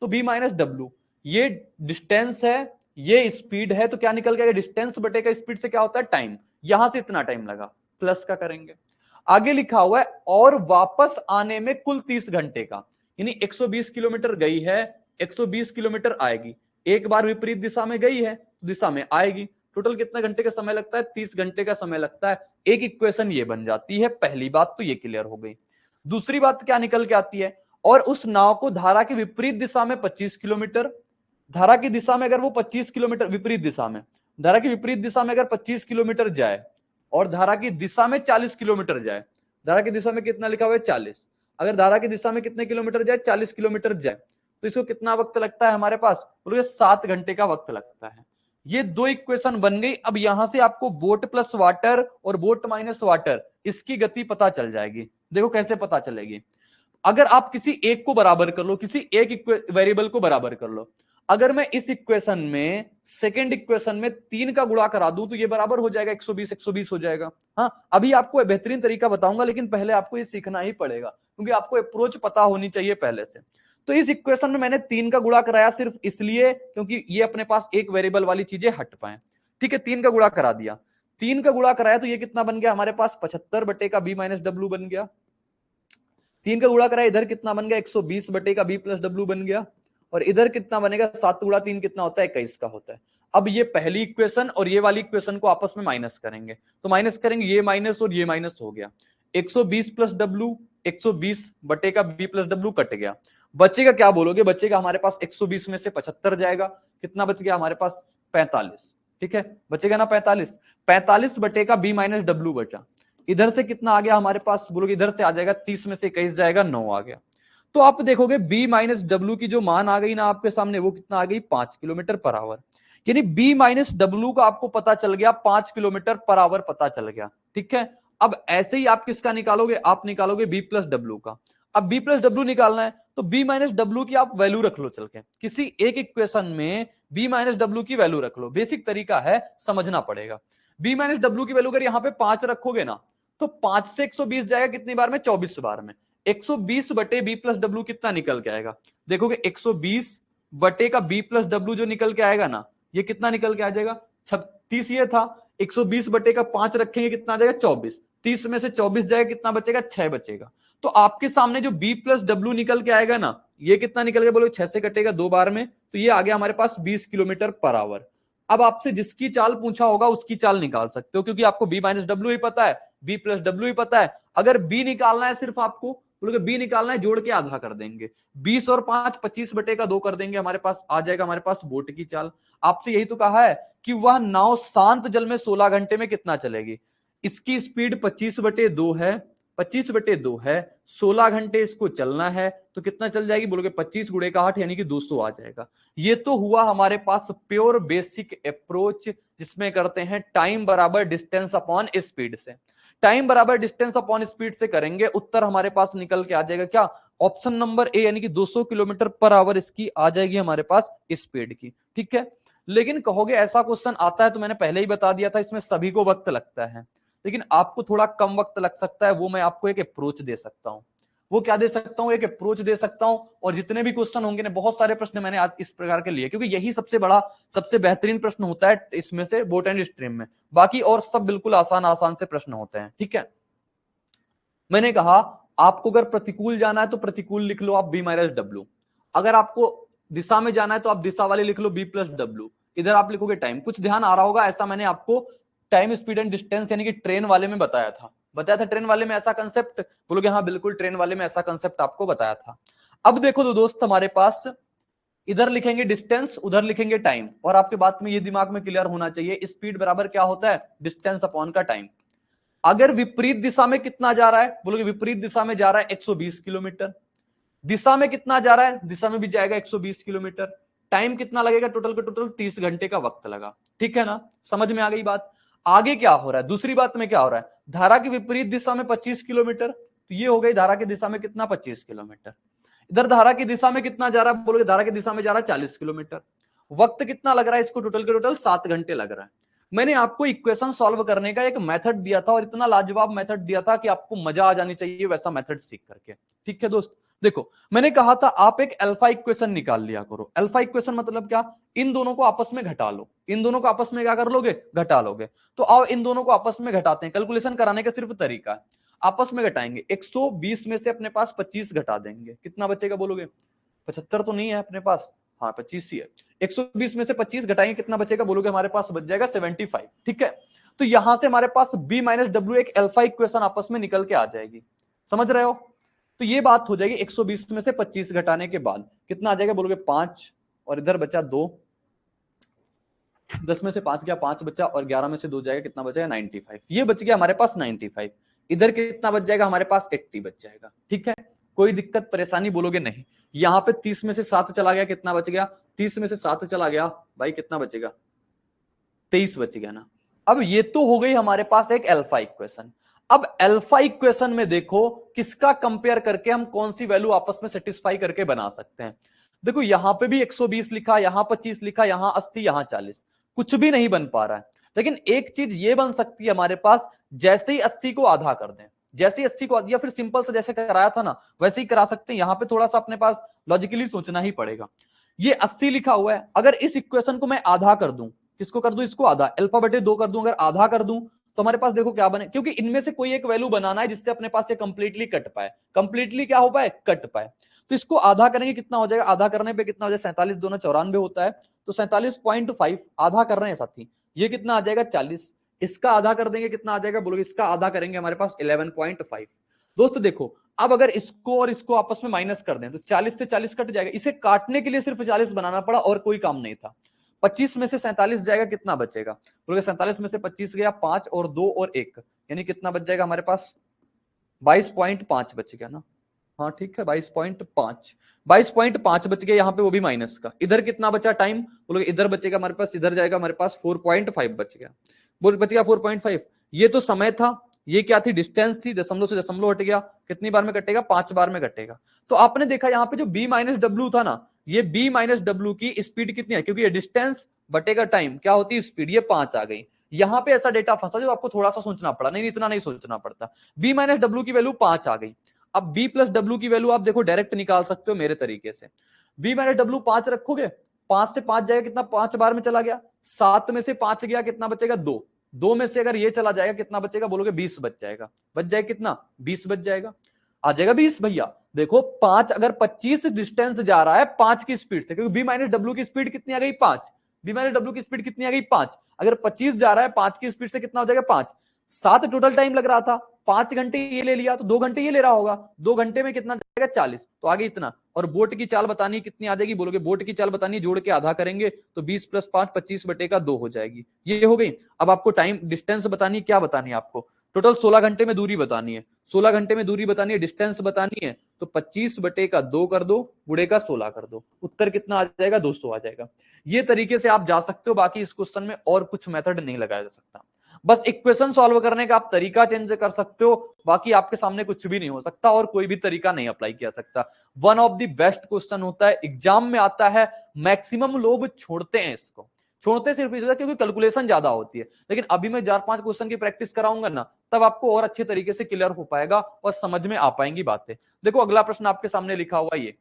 तो बी माइनस डब्ल्यू, ये डिस्टेंस है, ये स्पीड है, तो क्या निकल गया, डिस्टेंस बटेगा स्पीड से क्या होता है, टाइम। यहां से इतना टाइम लगा, प्लस का करेंगे। आगे लिखा हुआ है और वापस आने में कुल 30 घंटे का, यानी 120 किलोमीटर गई है, 120 किलोमीटर आएगी, एक बार विपरीत दिशा में गई है, दिशा में आएगी, टोटल कितने घंटे का समय लगता है, 30 घंटे का समय लगता है। एक इक्वेशन ये बन जाती है, पहली बात तो ये क्लियर हो गई। दूसरी बात क्या निकल के आती है, और उस नाव को धारा की विपरीत दिशा में 25 किलोमीटर, धारा की दिशा में अगर वो 25 किलोमीटर विपरीत दिशा में, धारा की विपरीत दिशा में अगर 25 किलोमीटर जाए और धारा की दिशा में 40 किलोमीटर जाए, धारा की दिशा में कितना लिखा हुआ है 40, अगर धारा की दिशा में कितने किलोमीटर जाए 40 किलोमीटर जाए, तो इसको कितना वक्त लगता है हमारे पास, बोलिए 7 घंटे का वक्त लगता है। ये दो इक्वेशन बन गई। अब यहां से आपको बोट प्लस वाटर और बोट माइनस वाटर इसकी गति पता चल जाएगी। देखो कैसे पता चलेगी, अगर आप किसी एक को बराबर कर लो, किसी एक वेरिएबल को बराबर कर लो, अगर मैं इस इक्वेशन में सेकंड इक्वेशन में 3 का गुणा करा दूं तो ये बराबर हो जाएगा 120 120 हो जाएगा। हाँ, अभी आपको बेहतरीन तरीका बताऊंगा, लेकिन पहले आपको ये सीखना ही पड़ेगा, क्योंकि आपको अप्रोच पता होनी चाहिए पहले से। तो इस इक्वेशन में मैंने 3 का गुणा कराया सिर्फ इसलिए क्योंकि ये अपने पास एक वेरिएबल वाली चीजें हट पाए। ठीक है, 3 का गुणा करा दिया, 3 का गुणा कराया तो ये कितना बन गया हमारे पास, 75 बटे का बी माइनस डब्ल्यू बन गया। 3 का गुणा कराया, इधर कितना बन गया, 120 बटे का बी प्लस डब्ल्यू बन गया। और इधर कितना बनेगा, 7 गुणा 3 कितना होता है, 21 का होता है। अब ये पहली इक्वेशन और ये वाली इक्वेशन को आपस में माइनस करेंगे, तो माइनस करेंगे, ये माइनस और ये माइनस हो गया, 120 प्लस डब्ल्यू, 120 बटे का बी प्लस डब्ल्यू कट गया, बचेगा क्या बोलोगे, बचेगा हमारे पास 120 में से 75 जाएगा, कितना बच गया हमारे पास 45। ठीक है, बचेगा ना 45, 45 बटे का बी माइनस डब्ल्यू बचा, इधर से कितना आ गया हमारे पास, बोलोगे इधर से आ जाएगा 30 में से 21 जाएगा, 9 आ गया। तो आप देखोगे बी माइनस डब्ल्यू की जो मान आ गई ना आपके सामने, वो कितना आ गई, 5 किलोमीटर पर आवर। यानी बी माइनस डब्ल्यू का आपको पता चल गया, 5 किलोमीटर पर आवर पता चल गया। ठीक है, अब ऐसे ही आप किसका निकालोगे, आप निकालोगे बी प्लस डब्ल्यू का। अब बी प्लस डब्ल्यू निकालना है तो बी माइनस डब्ल्यू की आप वैल्यू रख लो, चल के किसी एक इक्वेशन में बी माइनस डब्ल्यू की वैल्यू रख लो, बेसिक तरीका है, समझना पड़ेगा। बी माइनस डब्ल्यू की वैल्यू अगर यहां पे 5 रखोगे ना, तो 5 से 120 जाएगा कितनी बार में, 24 बार में। 120 बटे बी प्लस डब्ल्यू कितना निकल के आएगा, देखोगे 120 बटे का बी प्लस डब्ल्यू जो निकल के आएगा ना, ये कितना निकल के आ जाएगा, 36 ये था, 120 बटे का 5 रखेंगे कितना आ जाएगा 24, 30 में से 24 जाएगा, कितना बचेगा 6 बचेगा। तो आपके सामने जो बी प्लस डब्ल्यू निकल के आएगा ना, ये कितना निकल गया, बोलो 6 से कटेगा 2 बार में, तो ये आ गया हमारे पास 20 किलोमीटर पर आवर। अब आपसे जिसकी चाल पूछा होगा उसकी चाल निकाल सकते हो, क्योंकि आपको बी माइनस डब्ल्यू ही पता है, बी प्लस डब्ल्यू ही पता है। अगर बी निकालना है सिर्फ आपको, बोलोगे बी निकालना है, जोड़ के आधा कर देंगे, 20 और 5 25 बटे का 2 कर देंगे, हमारे पास आ जाएगा हमारे पास बोट की चाल। आपसे यही तो कहा है कि वह नाव शांत जल में 16 घंटे में कितना चलेगी, इसकी स्पीड 25 बटे 2 है, 25 बटे 2 है, 16 घंटे इसको चलना है, तो कितना चल जाएगी, बोलोगे 25 गुणे का 8 यानी कि 200 आ जाएगा। ये तो हुआ हमारे पास प्योर बेसिक अप्रोच, जिसमें करते हैं टाइम बराबर डिस्टेंस अपॉन स्पीड से। टाइम बराबर डिस्टेंस अपॉन स्पीड से करेंगे, उत्तर हमारे पास निकल के आ जाएगा क्या, ऑप्शन नंबर ए, यानी कि 200 किलोमीटर पर आवर इसकी आ जाएगी हमारे पास स्पीड की। ठीक है, लेकिन कहोगे ऐसा क्वेश्चन आता है, तो मैंने पहले ही बता दिया था इसमें सभी को वक्त लगता है, लेकिन आपको थोड़ा कम वक्त लग सकता है, वो मैं आपको एक अप्रोच दे सकता हूं। वो क्या दे सकता हूं, एक अप्रोच दे सकता हूं, और जितने भी क्वेश्चन होंगे ना, बहुत सारे प्रश्न मैंने आज इस प्रकार के लिए, क्योंकि यही सबसे बड़ा सबसे बेहतरीन प्रश्न होता है इसमें से बोट एंड स्ट्रीम में, बाकी और सब बिल्कुल आसान आसान से प्रश्न होते हैं। ठीक है, मैंने कहा आपको अगर प्रतिकूल जाना है तो प्रतिकूल लिख लो आप बी माइनस डब्ल्यू, अगर आपको दिशा में जाना है तो आप दिशा वाले लिख लो बी प्लस डब्ल्यू, इधर आप लिखोगे टाइम। कुछ ध्यान आ रहा होगा, ऐसा मैंने आपको टाइम स्पीड एंड डिस्टेंस यानी कि ट्रेन वाले में बताया था ट्रेन वाले में ऐसा कंसेप्ट, बोलोगे हाँ बिल्कुल ट्रेन वाले में ऐसा कंसेप्ट आपको बताया था। अब देखो तो दोस्त, हमारे पास इधर लिखेंगे डिस्टेंस, उधर लिखेंगे टाइम, और आपके बात में ये दिमाग में क्लियर होना चाहिए, स्पीड बराबर क्या होता है, डिस्टेंस अपॉन का टाइम। अगर विपरीत दिशा में कितना जा रहा है, बोलोगे विपरीत दिशा में जा रहा है 120 किलोमीटर, दिशा में कितना जा रहा है, दिशा में भी जाएगा 120 किलोमीटर, टाइम कितना लगेगा, टोटल का टोटल 30 घंटे का वक्त लगा। ठीक है ना, समझ में आ गई बात। आगे क्या हो रहा है, दूसरी बात में क्या हो रहा है, धारा की विपरीत दिशा में 25 किलोमीटर, तो ये हो गई धारा की दिशा में कितना 25 किलोमीटर। इधर धारा की दिशा में कितना जा रहा है बोलोगे, धारा की दिशा में जा रहा है 40 किलोमीटर। वक्त कितना लग रहा है इसको, टोटल के टोटल 7 घंटे लग रहा है। मैंने आपको इक्वेशन सॉल्व करने का एक मेथड दिया था और इतना लाजवाब मेथड दिया था कि आपको मजा आ जानी चाहिए वैसा मेथड सीख करके। ठीक है दोस्त, देखो मैंने कहा था आप एक अल्फा इक्वेशन निकाल लिया करो। अल्फा इक्वेशन मतलब क्या, इन दोनों को आपस में घटा लो। इन दोनों को आपस में क्या कर लोगे, घटा लोगे। तो आओ इन दोनों को आपस में घटाते हैं। कैलकुलेशन कराने का सिर्फ तरीका है, आपस में घटाएंगे। 120 में से अपने पास 25 घटा देंगे, कितना बचेगा बोलोगे, 75 तो नहीं है अपने पास, हाँ 25 ही है। 120 में से 25 घटाएंगे कितना बचेगा बोलोगे, हमारे पास बच जाएगा 75। ठीक है, तो यहां से हमारे पास b माइनस डब्ल्यू एक अल्फा इक्वेशन आपस में निकल के आ जाएगी। समझ रहे हो, तो ये बात हो जाएगी। 120 में से 25 घटाने के बाद कितना आ जाएगा बोलोगे 5, और इधर बचा 2। 10 में से 5 गया, 5 बचा, और 11 में से 2 जाएगा, कितना बचेगा 95। ये बच गया हमारे पास 95। इधर कितना बच जाएगा हमारे पास 80 बच जाएगा। ठीक है, कोई दिक्कत परेशानी बोलोगे नहीं। यहां पे 30 में से 7 चला गया, कितना बच गया, 30 में से 7 चला गया भाई, कितना बचेगा 23 बच गया ना। अब ये तो हो गई हमारे पास एक अल्फा इक्वेशन। अब अल्फा इक्वेशन में देखो किसका कंपेयर करके हम कौन सी वैल्यू आपस में सेटिस्फाई करके बना सकते हैं। देखो यहां पे भी 120 लिखा, यहां 25 लिखा, यहां 80, यहां 40, कुछ भी नहीं बन पा रहा है। लेकिन एक चीज ये बन सकती है हमारे पास, जैसे ही 80 को आधा कर दें, जैसे ही 80 को, या फिर सिंपल से जैसे कराया था ना वैसे ही करा सकते हैं। यहां पे थोड़ा सा अपने पास लॉजिकली सोचना ही पड़ेगा। ये 80 लिखा हुआ है, अगर इस इक्वेशन को मैं आधा कर दूं, किसको कर दूं, इसको आधा, अल्फा बटे 2 कर दूं, अगर आधा कर दूं तो हमारे पास देखो क्या बने, क्योंकि इनमें से कोई एक वैल्यू बनाना है जिससे अपने पास ये कंप्लीटली कट पाए, कंप्लीटली क्या हो पाए, कट पाए। तो इसको आधा करेंगे कितना हो जाएगा, आधा करने पे कितना हो जाएगा, 47 दूना 94 होता है, तो 47.5 आधा कर रहे हैं साथी, ये कितना आ जाएगा 40। इसका आधा कर देंगे कितना आ जाएगा बोलोगे, इसका आधा करेंगे हमारे पास 11.5। दोस्तों देखो, अब अगर इसको और इसको आपस में माइनस कर दें तो 40 से 40 कट जाएगा। इसे काटने के लिए सिर्फ 40 बनाना पड़ा और कोई काम नहीं था। 25 में से 47 जाएगा, कितना बचेगा बोलोगे, 47 में से 25 गया, 5 और 2 और 1, यानी कितना बच जाएगा हमारे पास 22.5 बच गया ना। हाँ ठीक है, 22.5, 22.5 बच गया यहाँ पे, वो भी माइनस का। इधर कितना बचा टाइम बोलोगे, इधर बचेगा हमारे पास, इधर जाएगा हमारे पास 4.5 बच गया, बच गया 4.5। ये तो समय था, ये क्या थी, डिस्टेंस थी, दशमलव से दशमलव हट गया, कितनी बार में कटेगा, 5 बार में कटेगा। तो आपने देखा यहाँ पे जो b माइनस डब्ल्यू था ना, ये b माइनस डब्ल्यू की स्पीड कितनी है, क्योंकि ये डिस्टेंस बटेगा टाइम, क्या होती है स्पीड, ये 5 आ गई। यहाँ पे ऐसा डेटा फंसा जो आपको थोड़ा सा सोचना पड़ा, नहीं इतना नहीं सोचना पड़ता। b माइनस डब्ल्यू की वैल्यू 5 आ गई। अब b प्लस डब्ल्यू की वैल्यू आप देखो डायरेक्ट निकाल सकते हो मेरे तरीके से। b माइनस डब्ल्यू 5 रखोगे, 5 से 5 जाएगा कितना, 5 बार में चला गया, 7 में से 5 गया, कितना बचेगा 2, 2 में से अगर ये चला जाएगा कितना बचेगा बोलोगे 20 बच जाएगा, बच जाएगा कितना 20 बच जाएगा, आ जाएगा 20 भैया। देखो 5 अगर 25 डिस्टेंस जा रहा है 5 की स्पीड से, क्योंकि b माइनस डब्ल्यू की स्पीड कितनी आ गई 5, b माइनस डब्ल्यू की स्पीड कितनी आ गई 5, अगर 25 जा रहा है 5 की स्पीड से कितना हो जाएगा 5, 7 टोटल टाइम लग रहा था, 5 घंटे ये ले लिया तो 2 घंटे ये ले रहा होगा, 2 घंटे में कितना जाएगा 40, तो आगे इतना। और बोट की चाल बतानी कितनी आ जाएगी बोलोगे, बोट की चाल बतानी जोड़ के आधा करेंगे तो 20 प्लस 5 25 बटे का 2 हो जाएगी, ये हो गई। अब आपको टाइम डिस्टेंस बतानी, क्या बतानी है आपको, टोटल 16 घंटे में दूरी बतानी है, 16 घंटे में दूरी बतानी है, डिस्टेंस बतानी है, तो 25 बटे का 2 कर दो, गुणे का 16 कर दो, उत्तर कितना आ जाएगा 200 आ जाएगा। ये तरीके से आप जा सकते हो, बाकी इस क्वेश्चन में और कुछ मेथड नहीं लगाया जा सकता। बस इक्वेशन सॉल्व करने का आप तरीका चेंज कर सकते हो, बाकी आपके सामने कुछ भी नहीं हो सकता और कोई भी तरीका नहीं अप्लाई किया सकता। One of the best question होता है, एग्जाम में आता है, मैक्सिमम लोग छोड़ते हैं इसको, छोड़ते सिर्फ इसलिए क्योंकि कैलकुलेशन ज्यादा होती है। लेकिन अभी मैं 4-5 क्वेश्चन की प्रैक्टिस कराऊंगा ना, तब आपको और अच्छे तरीके से क्लियर हो पाएगा और समझ में आ पाएंगी बातें। देखो अगला प्रश्न आपके सामने लिखा हुआ ये,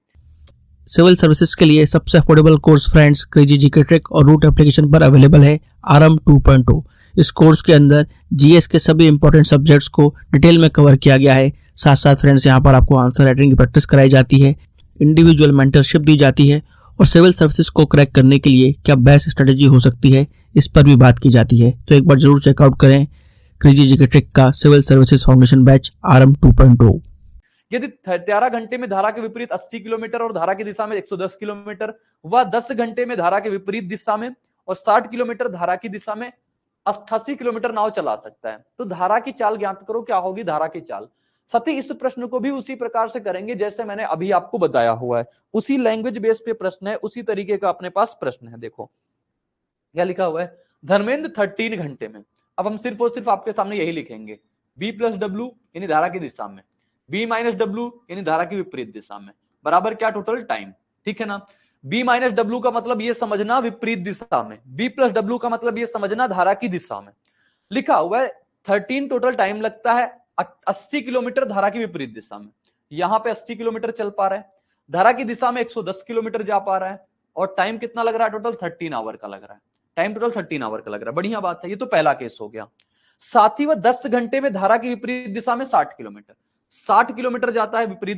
सिविल सर्विसेज के लिए सबसे affordable course friends crazy GK trick और रूट एप्लीकेशन पर अवेलेबल है आरएम 2.0। इस कोर्स के अंदर जीएस के सभी इंपॉर्टेंट सब्जेक्ट्स को डिटेल में कवर किया गया है। साथ साथ फ्रेंड्स यहाँ पर आपको आंसर राइटिंग की प्रैक्टिस कराई जाती है, इंडिविजुअल मेंटरशिप दी जाती है और सिविल सर्विसेज को क्रैक करने के लिए क्या बेस्ट स्ट्रेटेजी हो सकती है इस पर भी बात की जाती है। तो एक बार जरूर चेकआउट करें क्रेजी जीके ट्रिक का civil services foundation batch RM 2.0। यदि 13 घंटे में धारा के विपरीत 80 किलोमीटर और धारा की दिशा में 110 किलोमीटर, व 10 घंटे में धारा के विपरीत दिशा में और 60 किलोमीटर धारा की दिशा में 88 किलोमीटर नाव चला सकता है, तो धारा की चाल ज्ञात करो, क्या होगी धारा की चाल। सती इस प्रश्न को भी उसी प्रकार से करेंगे जैसे मैंने अभी आपको बताया हुआ है, उसी लैंग्वेज बेस पे प्रश्न है, उसी तरीके का अपने पास प्रश्न है। देखो क्या लिखा हुआ है, धर्मेंद्र 13 घंटे में, अब हम सिर्फ और सिर्फ आपके सामने यही लिखेंगे b प्लस डब्ल्यू यानी धारा की दिशा में, बी माइनस डब्ल्यू यानी धारा की विपरीत दिशा में, बराबर क्या टोटल टाइम, ठीक है ना। बी माइनस डब्ल्यू का मतलब ये समझना विपरीत दिशा में, बी प्लस डब्ल्यू का मतलब ये समझना धारा की दिशा में। लिखा हुआ है 13 टोटल टाइम लगता है 80 किलोमीटर धारा की विपरीत दिशा में। यहां पे 80 किलोमीटर चल पा रहा है, धारा की दिशा में 110 किलोमीटर जा पा रहा है, और टाइम कितना लग रहा है टोटल 13 आवर का लग रहा है, टाइम टोटल 13 आवर का लग रहा है। बढ़िया बात है, ये तो पहला केस हो गया। साथ ही वह 10 घंटे में धारा की विपरीत दिशा में 60 किलोमीटर, 60 किलोमीटर जाता है विपरीत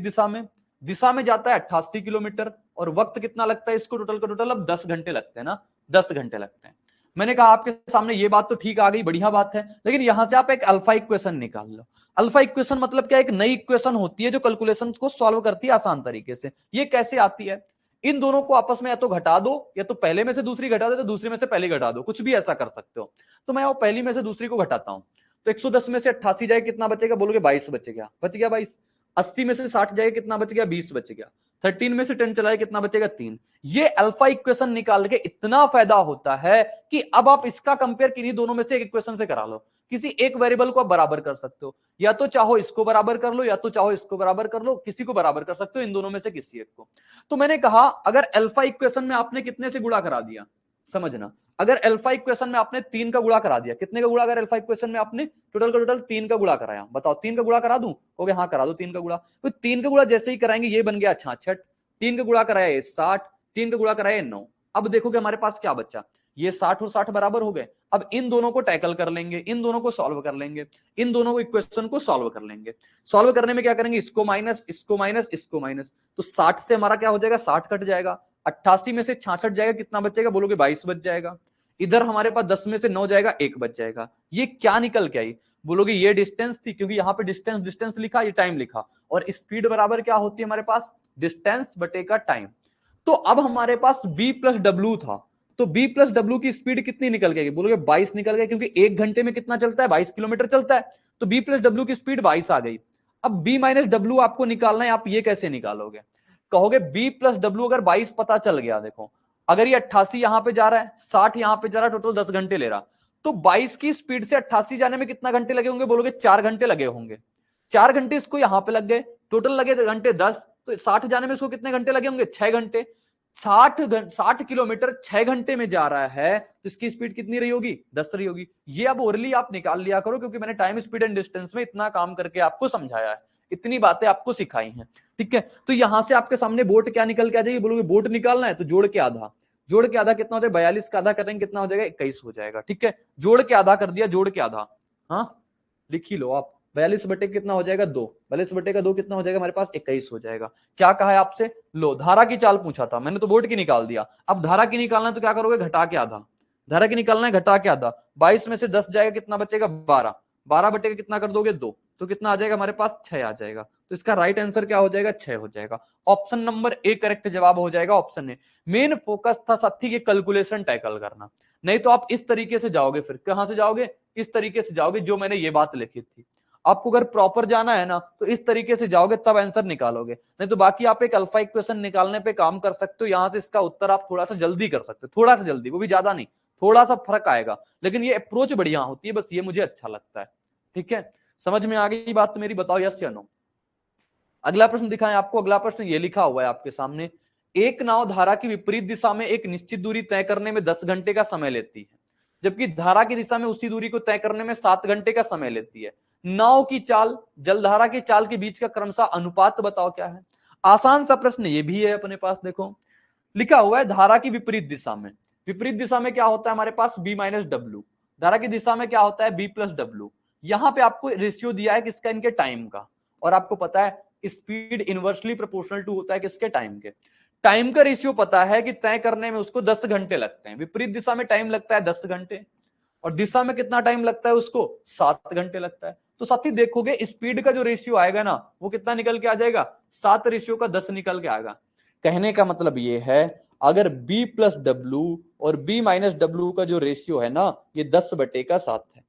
दिशा में जाता है 88 किलोमीटर, और वक्त कितना लगता है इसको टोटल का टोटल, अब 10 घंटे लगते हैं ना, 10 घंटे लगते हैं। मैंने कहा आपके सामने ये बात तो ठीक आ गई, बढ़िया बात है, लेकिन यहां से आप एक अल्फा इक्वेशन निकाल लो। अल्फा इक्वेशन मतलब क्या, एक नई इक्वेशन होती है जो कैलकुलेशन को सॉल्व करती है आसान तरीके से। ये कैसे आती है, इन दोनों को आपस में या तो घटा दो, या तो पहले में से दूसरी घटा दो, तो दूसरी में से पहली घटा दो, कुछ भी ऐसा कर सकते हो। तो मैं वो पहली में से दूसरी को घटाता हूं, तो 110 में से 88 जाए कितना बचेगा, बोलोगे 22 बचेगा, बच गया 22। 80 में से 60 जाए कितना बच गया, 20 बच गया। 13 में से 10 चलाए कितना बचेगा, 3। ये अल्फा इक्वेशन निकाल के इतना फायदा होता है कि अब आप इसका कंपेयर किन्हीं दोनों में से एक इक्वेशन से करा लो, किसी एक वेरिएबल को आप बराबर कर सकते हो, या तो चाहो इसको बराबर कर लो, या तो चाहो इसको बराबर कर लो, किसी को बराबर कर सकते हो, इन दोनों में से किसी एक को। तो मैंने कहा अगर अल्फा इक्वेशन में आपने कितने से गुणा करा दिया, समझना, अगर अल्फा इक्वेशन में आपने 3 का गुणा करा दिया, कितने का गुणा, अगर अल्फा इक्वेशन में आपने टोटल का टोटल 3 का गुणा कराया, बताओ 3 का गुणा करा दूं, कहोगे हाँ करा दो 3 का गुणा। तो 3 का गुणा जैसे ही कराएंगे ये बन गया 66, 3 का गुणा कराया ये 60, 3 का गुणा कराया ये 9। अब देखोगे हमारे पास क्या बचा, ये 60 और 60 बराबर हो गए। अब इन दोनों को टैकल कर लेंगे, इन दोनों को सॉल्व कर लेंगे, इन दोनों को इक्वेशन को सॉल्व कर लेंगे। सॉल्व करने में क्या करेंगे, इसको माइनस, इसको माइनस, इसको माइनस, तो 60 से हमारा क्या हो जाएगा, 60 कट जाएगा। 88 में से 66 जाएगा, कितना बचेगा, बोलोगे 22 बच जाएगा। इधर हमारे पास 10 में से 9 जाएगा, 1 बच जाएगा। ये क्या निकल के आई, बोलोगे ये डिस्टेंस थी, क्योंकि यहाँ पे डिस्टेंस डिस्टेंस लिखा, ये टाइम लिखा, और स्पीड बराबर क्या होती है हमारे पास, डिस्टेंस बटे का टाइम। तो अब हमारे पास b प्लस डब्ल्यू था, तो b प्लस डब्ल्यू की स्पीड कितनी निकल गई, बोलोगे 22 निकल गई, क्योंकि 1 घंटे में कितना चलता है, 22 किलोमीटर चलता है, तो b प्लस डब्ल्यू की स्पीड 22 आ गई। अब b माइनस डब्ल्यू आपको निकालना है, आप ये कैसे निकालोगे, कहोगे b प्लस डब्ल्यू अगर 22 पता चल गया, देखो अगर ये 88 यहां पे जा रहा है, 60 यहां पे जा रहा है, टोटल 10 घंटे ले रहा, तो 22 की स्पीड से 88 जाने में कितना घंटे लगे होंगे, बोलोगे 4 घंटे लगे होंगे। 4 घंटे इसको यहां पे लग गए, टोटल लगे घंटे 10, तो 60 जाने में इसको कितने घंटे लगे होंगे, 6 घंटे। 60 किलोमीटर 6 घंटे में जा रहा है, तो इसकी स्पीड कितनी रही होगी, 10 रही होगी। ये अब ओरली आप निकाल लिया करो, क्योंकि मैंने टाइम स्पीड एंड डिस्टेंस में इतना काम करके आपको समझाया है, इतनी बातें आपको सिखाई हैं, ठीक है। तो यहां से आपके सामने बोट क्या निकल के आ जाएगी, बोलोगे बोट निकालना है, तो जोड़ के आधा, जोड़ के आधा कितना होता है, 42 का आधा करेंगे कितना हो जाएगा, 21 हो जाएगा, ठीक है। जोड़ के आधा कर दिया, जोड़ के आधा, हाँ लिख ही लो आप, 42 बटे कितना हो जाएगा 2, 42 बटे का 2 कितना हो जाएगा हमारे पास, 21 हो जाएगा। क्या कहा है आपसे, लो धारा की चाल पूछा था, मैंने तो वोट की निकाल दिया, अब धारा की निकालना है तो क्या करोगे, घटा के आधा, धारा की निकालना है घटा के आधा, 22 में से 10 जाएगा कितना बचेगा 12, 12 बटे का कितना कर दोगे 2, तो कितना आ जाएगा हमारे पास 6 आ जाएगा। तो इसका राइट आंसर क्या हो जाएगा, 6 हो जाएगा। ऑप्शन नंबर ए करेक्ट जवाब हो जाएगा, ऑप्शन ए। मेन फोकस था साथी ये कैलकुलेशन टैकल करना, नहीं तो आप इस तरीके से जाओगे, फिर कहां से जाओगे, इस तरीके से जाओगे जो मैंने ये बात लिखी थी। आपको अगर प्रॉपर जाना है ना तो इस तरीके से जाओगे तब आंसर निकालोगे, नहीं तो बाकी आप एक अल्फा इक्वेशन निकालने पे काम कर सकते हो, यहां से इसका उत्तर आप थोड़ा सा जल्दी कर सकते हो, थोड़ा सा जल्दी, वो भी ज्यादा नहीं, थोड़ा सा फर्क आएगा, लेकिन ये अप्रोच बढ़िया होती है, बस ये मुझे अच्छा लगता है, ठीक है। समझ में आ गई बात तो मेरी, बताओ यस या नो। अगला प्रश्न दिखाएं आपको, अगला प्रश्न ये लिखा हुआ है आपके सामने, एक नाव धारा की विपरीत दिशा में एक निश्चित दूरी तय करने में 10 घंटे का समय लेती है, जबकि धारा की दिशा में उसी दूरी को तय करने में 7 घंटे का समय लेती है। नाव की चाल जलधारा की चाल के बीच का क्रमशः अनुपात बताओ क्या है। आसान सा प्रश्न ये भी है अपने पास, देखो लिखा हुआ है धारा की विपरीत दिशा में, विपरीत दिशा में क्या होता है हमारे पास b माइनस डब्ल्यू, धारा की दिशा में क्या होता है b प्लस डब्ल्यू। यहां पे आपको रेशियो दिया है किसका, इनके टाइम का, और आपको पता है स्पीड इनवर्सली प्रोपोर्शनल टू होता है किसके, टाइम के। टाइम का रेशियो पता है कि तय करने में उसको 10 घंटे लगते हैं, विपरीत दिशा में टाइम लगता है 10 घंटे, और दिशा में कितना टाइम लगता है उसको 7 घंटे लगता है। तो साथी देखोगे स्पीड का जो रेशियो आएगा ना वो कितना निकल के आ जाएगा, 7 रेशियो का 10 निकल के आएगा। कहने का मतलब ये है अगर b प्लस डब्ल्यू और b माइनस डब्ल्यू का जो रेशियो है ना ये 10 बटे का 7 है।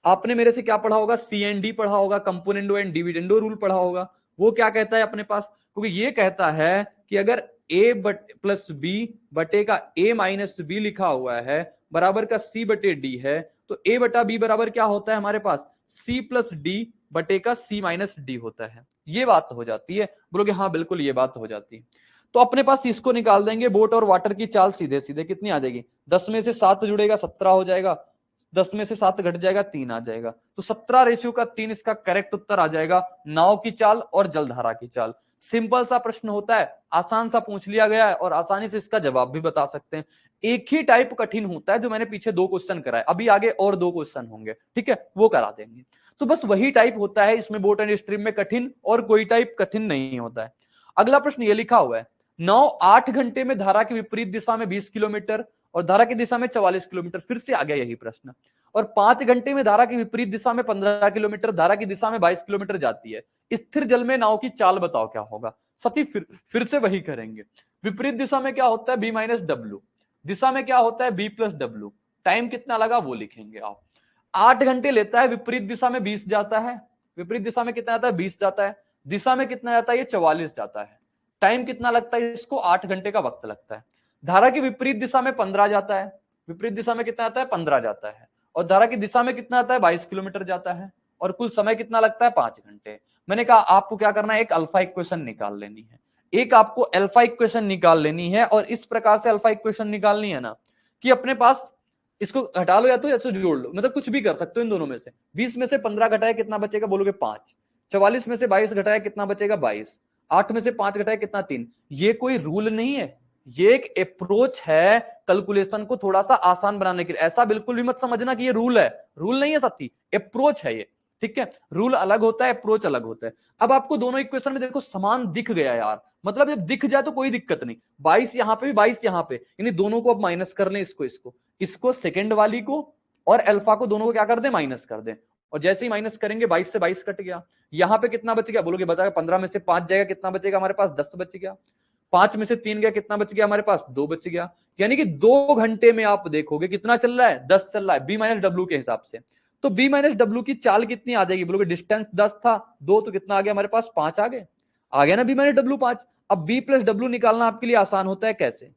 आपने मेरे से क्या पढ़ा होगा, CND पढ़ा होगा, कंपोनेंडो एंड डिविडेंडो रूल पढ़ा होगा। वो क्या कहता है अपने पास, क्योंकि ये कहता है कि अगर a प्लस बी बटे का a माइनस बी लिखा हुआ है बराबर का c बटे d है, तो a बटा b बराबर क्या होता है हमारे पास, c प्लस डी बटे का C माइनस डी होता है। ये बात हो जाती है, बोलोगे हाँ बिल्कुल ये बात हो जाती है। तो अपने पास इसको निकाल देंगे, बोट और वाटर की चाल सीधे सीधे कितनी आ जाएगी, 10 में से 7 जुड़ेगा 17 हो जाएगा, 10 में से 7 घट जाएगा 3 आ जाएगा, तो 17:3 इसका करेक्ट उत्तर आ जाएगा, नाव की चाल और जलधारा की चाल। सिंपल सा प्रश्न होता है, आसान सा पूछ लिया गया है और आसानी से इसका जवाब भी बता सकते हैं। एक ही टाइप कठिन होता है जो मैंने पीछे 2 क्वेश्चन कराए, अभी आगे और 2 क्वेश्चन होंगे, ठीक है, वो करा देंगे। तो बस वही टाइप होता है इसमें, बोट एंड स्ट्रीम में कठिन और कोई टाइप कठिन नहीं होता है। अगला प्रश्न ये लिखा हुआ है, नाव 8 घंटे में धारा की विपरीत दिशा में 20 किलोमीटर और धारा की दिशा में 44 किलोमीटर, फिर से आ गया यही प्रश्न, और 5 घंटे में धारा की विपरीत दिशा में 15 किलोमीटर, धारा की दिशा में 22 किलोमीटर जाती है, स्थिर जल में नाव की चाल बताओ क्या होगा। सती फिर से वही करेंगे। विपरीत दिशा में क्या होता है, बी माइनस डब्ल्यू, दिशा में क्या होता है, बी प्लस डब्ल्यू, टाइम कितना लगा वो लिखेंगे आप। 8 घंटे लेता है, विपरीत दिशा में 20 जाता है, विपरीत दिशा में कितना जाता है, 20 जाता है, दिशा में कितना जाता है, ये 44 जाता है, टाइम कितना लगता है इसको, 8 घंटे का वक्त लगता है। धारा की विपरीत दिशा में 15 जाता है, विपरीत दिशा में कितना आता है, 15 जाता है, और धारा की दिशा में कितना आता है, 22 किलोमीटर जाता है, और कुल समय कितना लगता है, 5 घंटे। मैंने कहा आपको क्या करना है, एक अल्फा इक्वेशन निकाल लेनी है, एक आपको अल्फा इक्वेशन निकाल लेनी है, और इस प्रकार से अल्फा इक्वेशन निकालनी है ना कि अपने पास इसको हटा लो या तो जोड़ लो, मतलब कुछ भी कर सकते हो इन दोनों में से। 20 में से 15 घटाया कितना बचेगा, बोलोगे 5, 44 में से 22 घटाया कितना बचेगा, 22, 8 में से 5 घटाया कितना, 3। ये कोई रूल नहीं है, ये एक अप्रोच है कैलकुलेशन को थोड़ा सा आसान बनाने के लिए। ऐसा बिल्कुल भी मत समझना कि ये रूल है, रूल नहीं है साथी, अप्रोच है ये, ठीक है। रूल अलग होता है, अप्रोच अलग होता है। अब आपको दोनों इक्वेशन में देखो समान दिख गया यार, मतलब जब दिख जाए तो कोई दिक्कत नहीं, 22 यहां पे भी 22 यहां पे, यानी दोनों को अब माइनस कर लें, इसको सेकंड वाली को और अल्फा को, दोनों को क्या कर दें, माइनस कर दें, और जैसे ही माइनस करेंगे 22 से 22 कट गया, यहां पे कितना बच गया, बोलोगे बताएगा 15 में से 5 जाएगा कितना बचेगा हमारे पास, 10 बच गया, 5 में से 3 गया कितना बच गया हमारे पास, 2 बच गया। यानी कि 2 घंटे में आप देखोगे कितना चल रहा है, 10 चल रहा है, बी माइनस डब्ल्यू के हिसाब से। तो बी माइनस डब्ल्यू की चाल कितनी आ जाएगी, बोलोगे डिस्टेंस 10 था, 2 तो कितना आ गया हमारे पास, 5 आ गया ना बी माइनस डब्ल्यू 5। अब बी प्लस डब्ल्यू निकालना आपके लिए आसान होता है, कैसे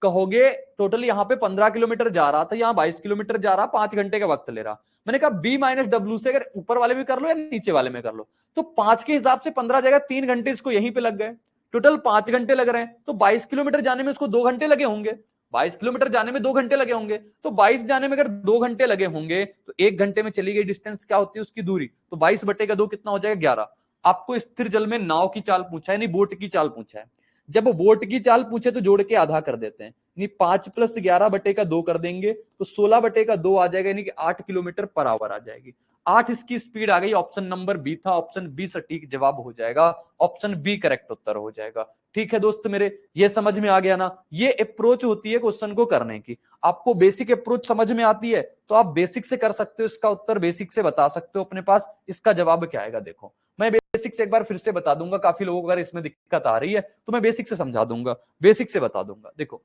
कहोगे, टोटल यहां पे 15 किलोमीटर जा रहा था, यहां 22 किलोमीटर जा रहा, 5 घंटे का वक्त ले रहा। मैंने कहा बी माइनस डब्ल्यू से अगर ऊपर वाले में कर लो या नीचे वाले में कर लो, तो 5 के हिसाब से 15 जाएगा, 3 घंटे इसको यहीं पे लग गए, टोटल 5 घंटे लग रहे हैं। तो 22 किलोमीटर जाने में उसको 2 घंटे लगे होंगे, 22 किलोमीटर जाने में 2 घंटे लगे होंगे, तो 22 जाने में अगर 2 घंटे लगे होंगे तो 1 घंटे में चली गई डिस्टेंस क्या होती है उसकी दूरी, तो 22 बटे का 2 कितना हो जाएगा, 11। आपको स्थिर जल में नाव की चाल पूछा है, नहीं बोट की चाल पूछा है। जब बोट की चाल पूछे तो जोड़ के आधा कर देते हैं, यानी 5 + 11 बटे का 2 कर देंगे तो 16 बटे का 2 आ जाएगा, यानी कि 8 किलोमीटर पर आवर आ जाएगी। 8 इसकी स्पीड आ गई, ऑप्शन नंबर बी था, ऑप्शन बी सटीक जवाब हो जाएगा, ऑप्शन बी करेक्ट उत्तर हो जाएगा। ठीक है दोस्त मेरे, ये समझ में आ गया ना, ये अप्रोच होती है क्वेश्चन को करने की। आपको बेसिक अप्रोच समझ में आती है तो आप बेसिक से कर सकते हो, इसका उत्तर बेसिक से बता सकते हो अपने पास, इसका जवाब क्या आएगा देखो। मैं बेसिक से एक बार फिर से बता दूंगा, काफी लोगों को अगर इसमें दिक्कत आ रही है तो मैं बेसिक से समझा दूंगा, बेसिक से बता दूंगा। देखो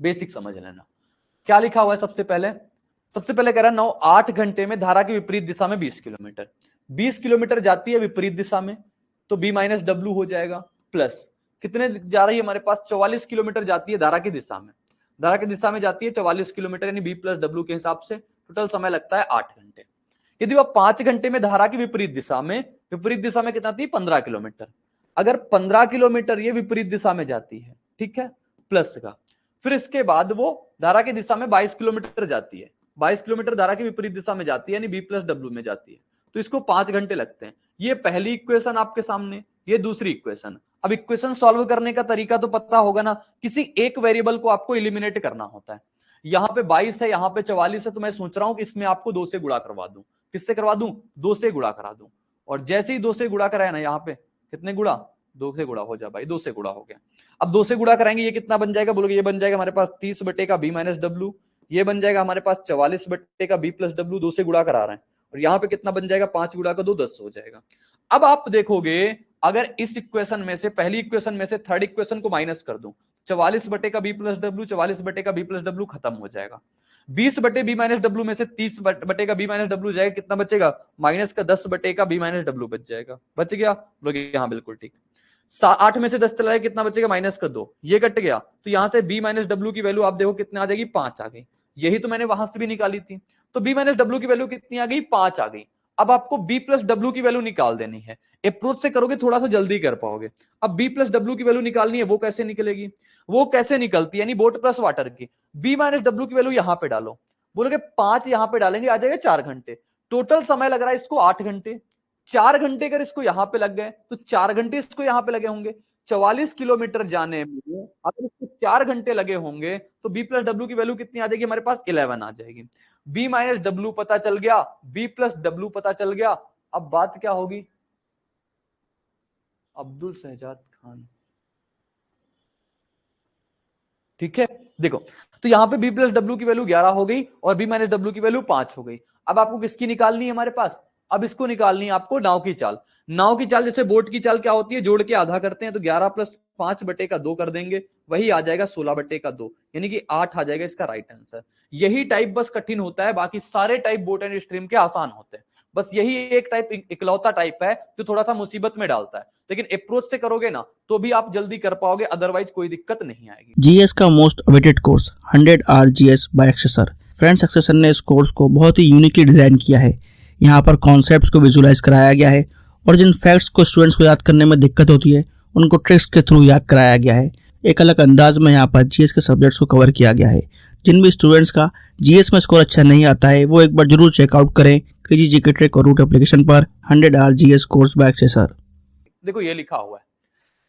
बेसिक समझ लेना, क्या लिखा हुआ है। सबसे पहले कह रहा है 8 घंटे में धारा की विपरीत दिशा में 20 किलोमीटर, 20 किलोमीटर जाती है विपरीत दिशा में, तो बी माइनस डब्ल्यू हो जाएगा, प्लस कितने जा रही है हमारे पास, 44 किलोमीटर जाती है धारा की दिशा में, धारा की दिशा में जाती है 44 किलोमीटर, यानी बी प्लस डब्ल्यू के हिसाब से टोटल समय लगता है 8 घंटे। यदि वह 5 घंटे में धारा की विपरीत दिशा में कितना थी, 15 किलोमीटर, अगर 15 किलोमीटर ये विपरीत दिशा में जाती है, ठीक है, प्लस का, फिर इसके बाद वो धारा की दिशा में 22 किलोमीटर जाती है, 22 किलोमीटर धारा की विपरीत दिशा में जाती है, यानी बी प्लस डब्ल्यू में जाती है, तो इसको 5 घंटे लगते हैं। ये पहली इक्वेशन आपके सामने, ये दूसरी इक्वेशन। अब इक्वेशन सॉल्व करने का तरीका तो पता होगा ना, किसी एक वेरिएबल को आपको एलिमिनेट करना होता है। यहां पे 22 है, यहां पे 44 है, तो मैं सोच रहा हूं कि इसमें आपको 2 से गुणा करवा दूं। किससे करवा दूं, 2 से गुणा करा दूं, और जैसे ही 2 से गुणा कराया ना, यहाँ पे कितने गुणा, 2 से गुणा हो जा भाई, 2 से गुणा हो गया। अब 2 से गुणा कराएंगे, ये कितना बन जाएगा, बोलोगे ये बन जाएगा हमारे पास 30 बटे का बी माइनस डब्ल्यू, ये बन जाएगा हमारे पास 44 बटे का बी प्लस डब्ल्यू, 2 से गुणा करा रहे हैं, और यहाँ पे कितना बन जाएगा, 5 गुणा का 2 10 हो जाएगा। अब आप देखोगे अगर इस इक्वेशन में से, पहली इक्वेशन में से थर्ड इक्वेशन को माइनस कर दूं, 44 बटे का बी प्लस डब्ल्यू, 44 बटे का बी प्लस डब्ल्यू खत्म हो जाएगा। 20 बटे बी माइनस डब्ल्यू में से 30 बटे का बी माइनस डब्ल्यू जाएगा, कितना बचेगा, माइनस का 10 बटे का बी माइनस डब्ल्यू बच जाएगा, बच गया, लोग यहाँ बिल्कुल ठीक। 8 में से 10 चला जाएगा, कितना बचेगा, माइनस का 2, ये कट गया, तो यहां से बी माइनस डब्ल्यू की वैल्यू आप देखो कितने आ जाएगी, 5 आ गई। यही तो मैंने वहां से भी निकाली थी, तो बी माइनस डब्ल्यू की वैल्यू कितनी आ गई, 5 आ गई। अब आपको b प्लस डब्ल्यू की वैल्यू निकाल देनी है। अप्रोच से करोगे थोड़ा सा जल्दी कर पाओगे। अब b प्लस डब्ल्यू की वैल्यू निकालनी है, वो कैसे निकलेगी? वो कैसे निकलती है, यानी बोट प्लस वाटर की। b माइनस डब्ल्यू की वैल्यू यहां पे डालो, बोलोगे 5 यहां पे डालेंगे आ जाएगा 4 घंटे। टोटल समय लग रहा है इसको 8 घंटे। 4 घंटे अगर इसको यहां पे लग गए तो 4 घंटे इसको यहां पे लगे होंगे। 44 किलोमीटर जाने में अगर इसको 4 घंटे लगे होंगे तो b प्लस डब्ल्यू की वैल्यू कितनी आ जाएगी हमारे पास? 11 आ जाएगी। b माइनस डब्ल्यू पता चल गया, b प्लस डब्ल्यू पता चल गया। अब बात क्या होगी? अब्दुल शहजाद खान, ठीक है। देखो, तो यहां पे b प्लस डब्ल्यू की वैल्यू 11 हो गई और b माइनस डब्ल्यू की वैल्यू 5 हो गई। अब आपको किसकी निकालनी है हमारे पास? अब इसको निकालनी है आपको नाव की चाल। नाव की चाल जैसे बोट की चाल क्या होती है, जोड़ के आधा करते हैं, तो 11 प्लस 5 बटे का 2 कर देंगे, वही आ जाएगा 16 बटे का 2, यानी कि 8 आ जाएगा इसका राइट आंसर। यही टाइप बस कठिन होता है, बाकी सारे टाइप बोट एंड स्ट्रीम के आसान होते हैं। बस यही एक टाइप इकलौता टाइप है जो थोड़ा सा मुसीबत में डालता है, लेकिन अप्रोच से करोगे ना तो भी आप जल्दी कर पाओगे, अदरवाइज कोई दिक्कत नहीं आएगी। जीएस का most awaited course 100 hour GS by Akshay sir. Friends, Akshay sir ने इस कोर्स को बहुत ही यूनिकली डिजाइन किया है। यहाँ पर कॉन्सेप्ट्स को विजुलाइज कराया गया है और जिन फैक्ट्स को स्टूडेंट्स को याद करने में दिक्कत होती है उनको ट्रिक्स के थ्रू याद कराया गया है। एक अलग अंदाज में यहाँ पर जीएस के सब्जेक्ट्स को कवर किया गया है। जिन भी स्टूडेंट्स का जीएस में स्कोर अच्छा नहीं आता है वो एक बार जरूर चेकआउट करें क्रेजी जीके ट्रिक और रूट एप्लीकेशन पर 100 hour GS course by Akshay sir. देखो ये लिखा हुआ है,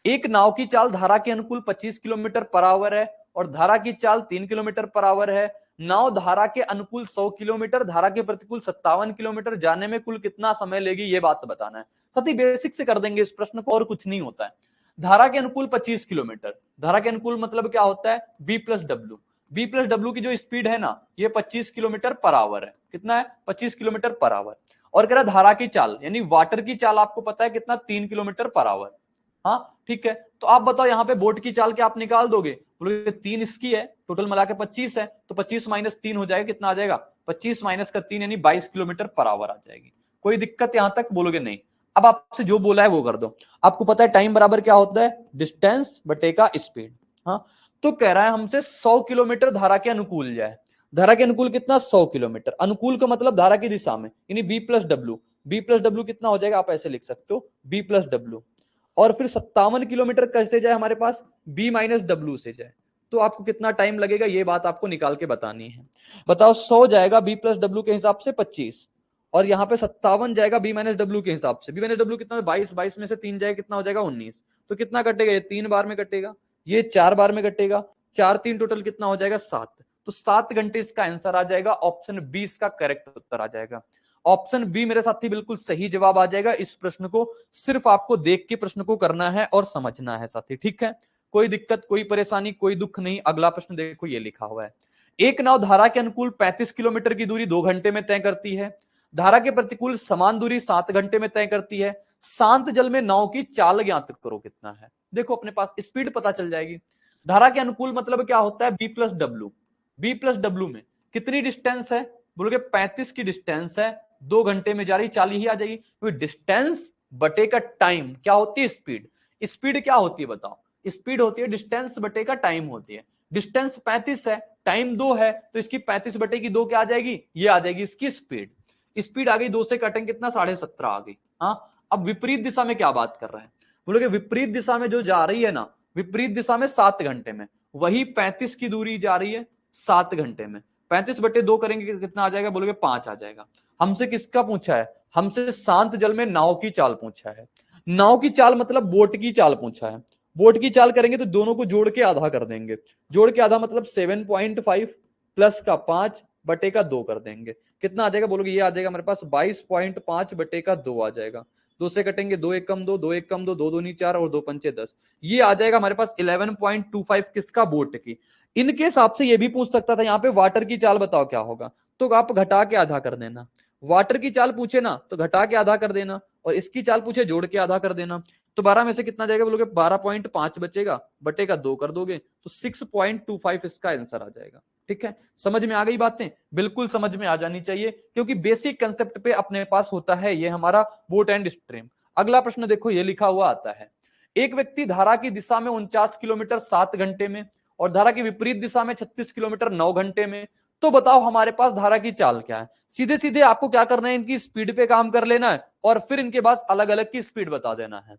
एक नाव की चाल धारा के अनुकूल 25 किलोमीटर पर आवर है और धारा की चाल 3 किलोमीटर पर आवर है। नाव धारा के अनुकूल 100 किलोमीटर, धारा के प्रतिकूल 57 किलोमीटर जाने में कुल कितना समय लेगी, ये बात बताना है। साथ ही बेसिक से कर देंगे इस प्रश्न को, और कुछ नहीं होता है। धारा के अनुकूल 25 किलोमीटर, धारा के अनुकूल मतलब क्या होता है? b plus W. b plus W की जो स्पीड है ना, ये 25 किलोमीटर पर आवर है। कितना है? 25 किलोमीटर पर आवर। और कह रहा धारा की चाल यानी वाटर की चाल आपको पता है कितना? 3 किलोमीटर पर आवर। हाँ ठीक है, तो आप बताओ यहाँ पे बोट की चाल क्या आप निकाल दोगे? बोलोगे 3 इसकी है, टोटल मिला के 25 है, तो 25 माइनस 3 हो जाएगा, कितना आ जाएगा? 25 माइनस का 3 यानी 22 किलोमीटर पर आवर आ जाएगी। कोई दिक्कत यहां तक? बोलोगे नहीं। अब आपसे जो बोला है वो कर दो। आपको पता है टाइम बराबर क्या होता है? डिस्टेंस बटे का स्पीड। हाँ, तो कह रहा है हमसे 100 किलोमीटर धारा के अनुकूल जाए। धारा के अनुकूल कितना? 100 किलोमीटर। अनुकूल का मतलब धारा की दिशा में, यानी B plus W. B plus W कितना हो जाएगा? आप ऐसे लिख सकते हो, बी प्लस डब्ल्यू। और फिर 57 किलोमीटर कैसे जाए हमारे पास? b माइनस डब्ल्यू से जाए। तो आपको कितना टाइम लगेगा ये बात आपको निकाल के बतानी है। बताओ, 100 जाएगा b प्लस डब्ल्यू के हिसाब से 25, और यहाँ पे 57 जाएगा b माइनस डब्ल्यू के हिसाब से। b माइनस डब्ल्यू कितना? 22। 22 में से 3 जाएगा, कितना हो जाएगा? 19। तो कितना कटेगा? ये 3 बार में कटेगा, ये 4 बार में कटेगा, 4 3 टोटल कितना हो जाएगा? 7। तो 7 घंटे इसका आंसर आ जाएगा। ऑप्शन बी इसका करेक्ट उत्तर आ जाएगा। ऑप्शन बी मेरे साथी बिल्कुल सही जवाब आ जाएगा। इस प्रश्न को सिर्फ आपको देख के प्रश्न को करना है और समझना है साथी, ठीक है। कोई दिक्कत, कोई परेशानी, कोई दुख नहीं। अगला प्रश्न देखो, ये लिखा हुआ है, एक नाव धारा के अनुकूल 35 किलोमीटर की दूरी 2 घंटे में तय करती है, धारा के प्रतिकूल समान दूरी 7 घंटे में तय करती है। शांत जल में नाव की चाल ज्ञात करो कितना है। देखो अपने पास स्पीड पता चल जाएगी। धारा के अनुकूल मतलब क्या होता है? B plus W. B plus W में कितनी डिस्टेंस है? बोलोगे 35 की डिस्टेंस है, 2 घंटे में जा रही, 40 ही आ जाएगी। तो डिस्टेंस बटे का टाइम क्या होती है? स्पीड। स्पीड क्या होती है बताओ? स्पीड होती है डिस्टेंस बटे का टाइम होती है। डिस्टेंस 35 है, टाइम 2 है, तो इसकी 35 बटे की 2 क्या आ जाएगी? ये आ जाएगी इसकी स्पीड। स्पीड आ गई, 2 से कटेंगे कितना? 17.5 आ गई। हाँ, अब विपरीत दिशा में क्या बात कर रहे हैं? बोलोगे विपरीत दिशा में जो जा रही है ना, विपरीत दिशा में 7 घंटे में, वही 35 की दूरी जा रही है 7 घंटे में। 35 बटे 2 करेंगे कितना आ जाएगा? बोलोगे 5 आ जाएगा। हमसे किसका पूछा है? हमसे शांत जल में नाव की चाल पूछा है। नाव की चाल मतलब बोट की चाल पूछा है। बोट की चाल करेंगे तो दोनों को जोड़ के आधा कर देंगे। जोड़ के आधा मतलब 7.5 प्लस का 5 बटे का 2 कर देंगे। कितना आ जाएगा? बोलोगे ये आ जाएगा हमारे पास 22.5 बटे का 2 आ जाएगा। 2 से कटेंगे, 2 एक कम 2, 2 एक कम 2, 2 दूनी 4 और 2 पंचे 10। ये आ जाएगा हमारे पास 11.25 किसका? बोट की। इनके हिसाब से ये भी पूछ सकता था यहाँ पे वाटर की चाल बताओ क्या होगा, तो आप घटा के आधा कर देना। वाटर की चाल पूछे ना तो घटा के आधा कर देना, और इसकी चाल पूछे जोड़ के आधा कर देना। तो 12 में से कितना जाएगा? बोलोगे 12.5 बचेगा, बटे का 2 कर दोगे तो 6.25 इसका आंसर आ जाएगा। ठीक है, समझ में आ गई बातें? बिल्कुल समझ में आ जानी चाहिए, क्योंकि बेसिक कंसेप्ट पे अपने पास होता है ये हमारा बोट एंड स्ट्रीम। अगला प्रश्न देखो, ये लिखा हुआ आता है, एक व्यक्ति धारा की दिशा में 49 किलोमीटर 7 घंटे में और धारा की विपरीत दिशा में 36 किलोमीटर 9 घंटे में, तो बताओ हमारे पास धारा की चाल क्या है। सीधे सीधे आपको क्या करना है, इनकी स्पीड पे काम कर लेना है और फिर इनके पास अलग अलग की स्पीड बता देना है।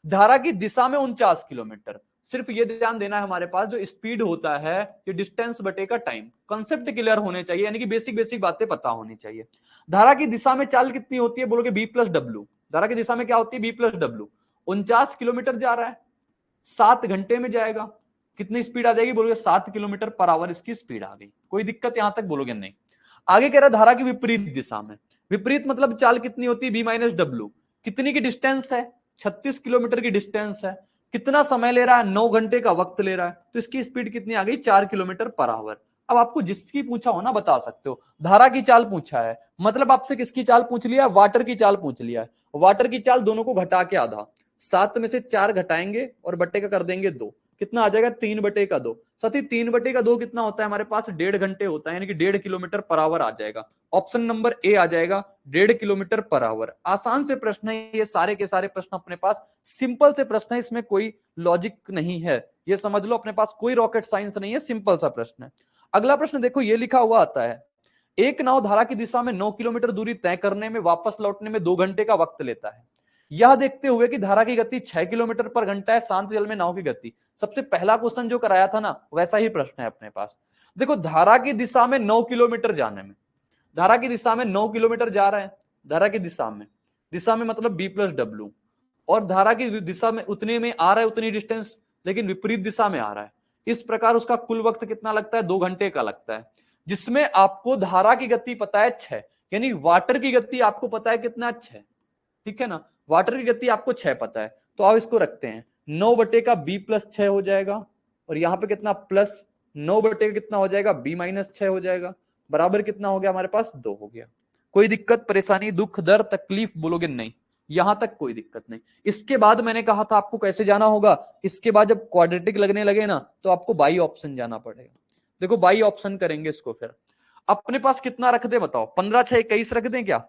धारा की दिशा में 49 किलोमीटर, सिर्फ ये ध्यान देना है हमारे पास जो स्पीड होता है ये डिस्टेंस बटे का टाइम, कंसेप्ट क्लियर होने चाहिए, यानी कि बेसिक बेसिक बातें पता होनी चाहिए। धारा की दिशा में चाल कितनी होती है, बोलोगे बी प्लस डब्ल्यू। धारा की दिशा में क्या होती है, बी प्लस डब्ल्यू। 49 किलोमीटर जा रहा है, 7 घंटे में जाएगा, कितनी स्पीड आ जाएगी, बोलोगे 7 किलोमीटर पर आवर इसकी स्पीड आ गई। कोई दिक्कत यहां तक, बोलोगे नहीं। आगे कह रहा है धारा की विपरीत दिशा में, विपरीत मतलब चाल कितनी होती है, बी माइनस डब्ल्यू। कितनी की डिस्टेंस है, 36 किलोमीटर की डिस्टेंस है। कितना समय ले रहा है, 9 घंटे का वक्त ले रहा है, तो इसकी स्पीड कितनी आ गई, 4 किलोमीटर पर आवर। अब आपको जिसकी पूछा हो ना बता सकते हो। धारा की चाल पूछा है, मतलब आपसे किसकी चाल पूछ लिया, वाटर की चाल पूछ लिया है। वाटर की चाल दोनों को घटा के आधा, 7 में से 4 घटाएंगे और बट्टे का कर देंगे 2, कितना आ जाएगा, 3/2। साथ ही 3/2 कितना होता है हमारे पास, 1.5 घंटे होता है, यानी कि 1.5 किलोमीटर पर आवर आ जाएगा। ऑप्शन नंबर ए आ जाएगा, 1.5 किलोमीटर पर आवर। आसान से प्रश्न है ये, सारे के सारे प्रश्न अपने पास सिंपल से प्रश्न है, इसमें कोई लॉजिक नहीं है, ये समझ लो, अपने पास कोई रॉकेट साइंस नहीं है, सिंपल सा प्रश्न है। अगला प्रश्न देखो, ये लिखा हुआ आता है, एक नाव धारा की दिशा में 9 किलोमीटर दूरी तय करने में वापस लौटने में 2 घंटे का वक्त लेता है। यह देखते हुए कि धारा की गति 6 किलोमीटर पर घंटा है, शांत जल में नाव की गति। सबसे पहला क्वेश्चन जो कराया था ना, वैसा ही प्रश्न है अपने पास। देखो धारा की दिशा में 9 किलोमीटर जाने में, धारा की दिशा में 9 किलोमीटर जा रहा है, धारा की दिशा में मतलब बी प्लस डब्ल्यू, और धारा की दिशा में उतने में आ रहा है, उतनी डिस्टेंस, लेकिन विपरीत दिशा में आ रहा है। इस प्रकार उसका कुल वक्त कितना लगता है, 2 घंटे का लगता है, जिसमें आपको धारा की गति पता है 6, यानी वाटर की गति आपको पता है कितना, 6। ठीक है ना, वाटर की गति आपको 6 पता है, तो आओ इसको रखते हैं, 9/का बी प्लस 6 हो जाएगा, और यहां पे कितना प्लस 9/का कितना हो जाएगा, बी माइनस 6 हो जाएगा, बराबर कितना हो गया हमारे पास, 2 हो गया। कोई दिक्कत परेशानी, दुख दर्द तकलीफ, बोलोगे नहीं, यहां तक कोई दिक्कत नहीं। इसके बाद मैंने कहा था आपको कैसे जाना होगा, इसके बाद जब क्वाड्रेटिक लगने लगे ना तो आपको बाई ऑप्शन जाना पड़ेगा। देखो बाई ऑप्शन करेंगे इसको, फिर अपने पास कितना रख दे बताओ, 15 6 21 रख दें क्या,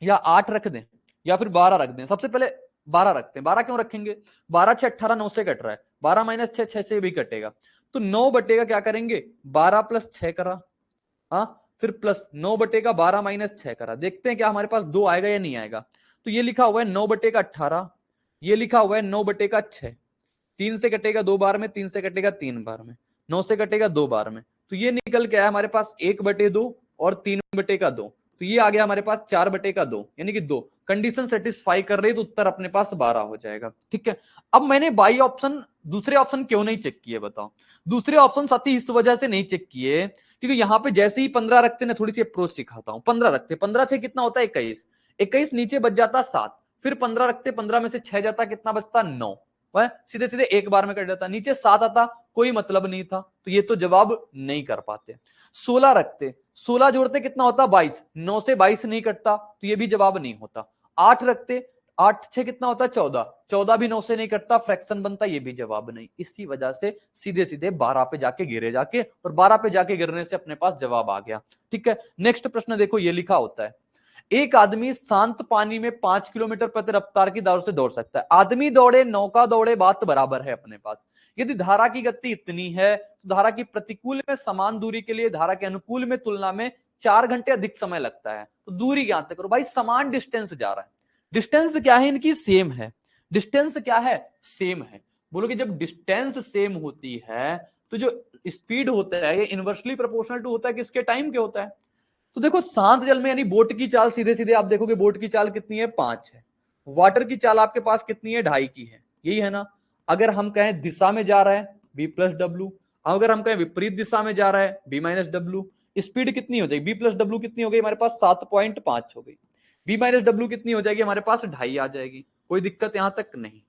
या 8 रख दें, या फिर 12 रख दें। सबसे पहले 12 रखते हैं। 12 क्यों रखेंगे, 12 6 18, 9 से कट रहा है, 12 माइनस 6 6 से भी कटेगा, तो 9/का क्या करेंगे, 12 प्लस 6 करा, हाँ, फिर प्लस 9/का 12 माइनस 6 करा, देखते हैं क्या हमारे पास 2 आएगा या नहीं आएगा। तो ये लिखा हुआ है 9/का 18, ये लिखा हुआ है 9/का 6, 3 से कटेगा 2 बार में, 3 से कटेगा 3 बार में, 9 से कटेगा 2 बार में, तो ये निकल के आया हमारे पास 1/2 और 3/2, तो ये आ गया हमारे पास 4/2, यानी कि 2। कंडीशन सेटिस्फाई कर रही है तो उत्तर अपने पास 12 हो जाएगा। ठीक है, अब मैंने बाई ऑप्शन, दूसरे ऑप्शन क्यों नहीं चेक किए बताओ। दूसरे ऑप्शन साथी इस वजह से नहीं चेक किए क्योंकि यहां पे जैसे ही 15 रखते ना, थोड़ी सी अप्रोच सिखाता हूं। 15 रखते, 15 से कितना होता है 21, 21 नीचे बच जाता 7, फिर 15 रखते, 15 में से 6 जाता, कितना बचता 9, वह सीधे सीधे एक बार में कट जाता, नीचे 7 आता, कोई मतलब नहीं था, तो ये तो जवाब नहीं कर पाते। 16 रखते, 16 जोड़ते कितना होता 22, 9 से 22 नहीं कटता, तो ये भी जवाब नहीं होता। 8 रखते, 8 6 कितना होता 14, 14 भी 9 से नहीं कटता, फ्रैक्शन बनता, ये भी जवाब नहीं। इसी वजह से सीधे सीधे 12 पे जाके गिरे जाके, और 12 पे जाके गिरने से अपने पास जवाब आ गया। ठीक है, नेक्स्ट प्रश्न देखो, ये लिखा होता है, एक आदमी शांत पानी में 5 किलोमीटर प्रति रफ्तार की दौड़ से दौड़ सकता है। आदमी दौड़े, नौका दौड़े, बात बराबर है अपने पास। यदि धारा की गति इतनी है तो धारा की प्रतिकूल में समान दूरी के लिए धारा के अनुकूल में तुलना में 4 घंटे अधिक समय लगता है, तो दूरी ज्ञात करो। भाई समान डिस्टेंस जा रहा है, डिस्टेंस क्या है इनकी, सेम है। डिस्टेंस क्या है, सेम है। बोलो कि जब डिस्टेंस सेम होती है तो जो स्पीड होता है ये इनवर्सली प्रोपोर्शनल टू होता है किसके, टाइम के होता है। तो देखो शांत जल में यानी बोट की चाल, सीधे सीधे आप देखोगे बोट की चाल कितनी है, 5 है। वाटर की चाल आपके पास कितनी है, 2.5 की है, यही है ना। अगर हम कहें दिशा में जा रहा है बी प्लस डब्ल्यू, अगर हम कहें विपरीत दिशा में जा रहा है बी माइनस डब्ल्यू, स्पीड कितनी हो जाएगी, बी प्लस डब्ल्यू कितनी हो गई हमारे पास 7.5 हो गई, बी माइनस डब्ल्यू कितनी हो जाएगी हमारे पास 2.5 आ जाएगी। कोई दिक्कत यहां तक नहीं।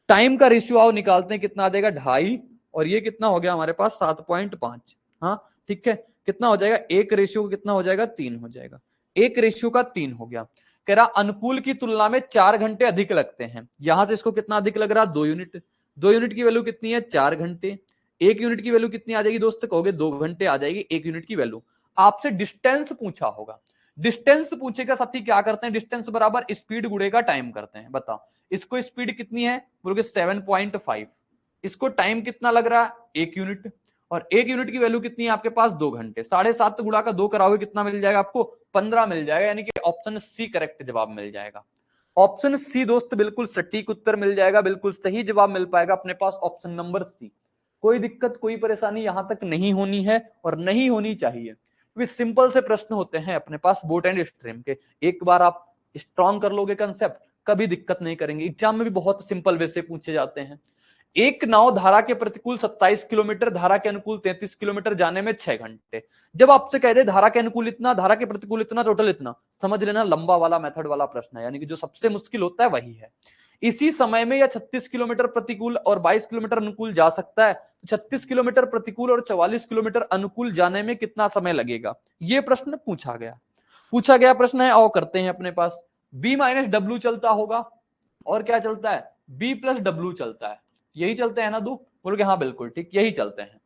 टाइम का रेशियो आओ निकालते हैं, कितना आ जाएगा 2.5, और ये कितना हो गया हमारे पास 7.5। हाँ ठीक है, कितना हो जाएगा, 1 रेशियो कितना हो जाएगा, 3 हो जाएगा, 1 रेशियो का 3 हो गया। कह रहा अनुकूल की तुलना में 4 घंटे अधिक लगते हैं। यहां से इसको कितना अधिक लग रहा, 2 यूनिट। 2 यूनिट की वैल्यू कितनी है, 4 घंटे। 1 यूनिट की वैल्यू कितनी आ जाएगी दोस्त, कहोगे 2 घंटे आ जाएगी 1 यूनिट की वैल्यू। आपसे डिस्टेंस पूछा होगा, डिस्टेंस पूछेगा साथी, क्या करते हैं, डिस्टेंस बराबर स्पीड गुणेगा टाइम करते हैं। बताओ इसको स्पीड कितनी है, बोलोगे 7.5, इसको टाइम कितना लग रहा है 1 यूनिट, और 1 यूनिट की वैल्यू कितनी है आपके पास 2 घंटे। 7.5 गुणा का 2 कराओगे कितना मिल जाएगा आपको 15 मिल जाएगा, यानी कि ऑप्शन सी करेक्ट जवाब मिल जाएगा। ऑप्शन सी दोस्त बिल्कुल सटीक उत्तर मिल जाएगा, बिल्कुल सही जवाब मिल पाएगा अपने पास ऑप्शन नंबर सी। कोई दिक्कत कोई परेशानी यहां तक नहीं होनी है और नहीं होनी चाहिए, क्योंकि सिंपल से प्रश्न होते हैं अपने पास बोट एंड स्ट्रीम के। एक बार आप स्ट्रॉन्ग कर लोगे कंसेप्ट, कभी दिक्कत नहीं करेंगे। एग्जाम में भी बहुत सिंपल वे से पूछे जाते हैं। एक नाव धारा के प्रतिकूल 27 किलोमीटर, धारा के अनुकूल 33 किलोमीटर जाने में 6 घंटे। जब आपसे कह दे धारा के अनुकूल इतना, धारा के प्रतिकूल इतना, टोटल इतना, समझ लेना लंबा वाला मेथड वाला प्रश्न है, यानी कि जो सबसे मुश्किल होता है वही है। इसी समय में यह 36 किलोमीटर प्रतिकूल और 22 किलोमीटर अनुकूल जा सकता है, तो 36 किलोमीटर प्रतिकूल और 44 किलोमीटर अनुकूल जाने में कितना समय लगेगा, यह प्रश्न पूछा गया प्रश्न है। आओ करते हैं अपने पास b माइनस डब्ल्यू चलता होगा, और क्या चलता है b प्लस डब्ल्यू चलता है, यही चलते हैं ना दो, बोलोगे हाँ बिल्कुल ठीक यही चलते हैं।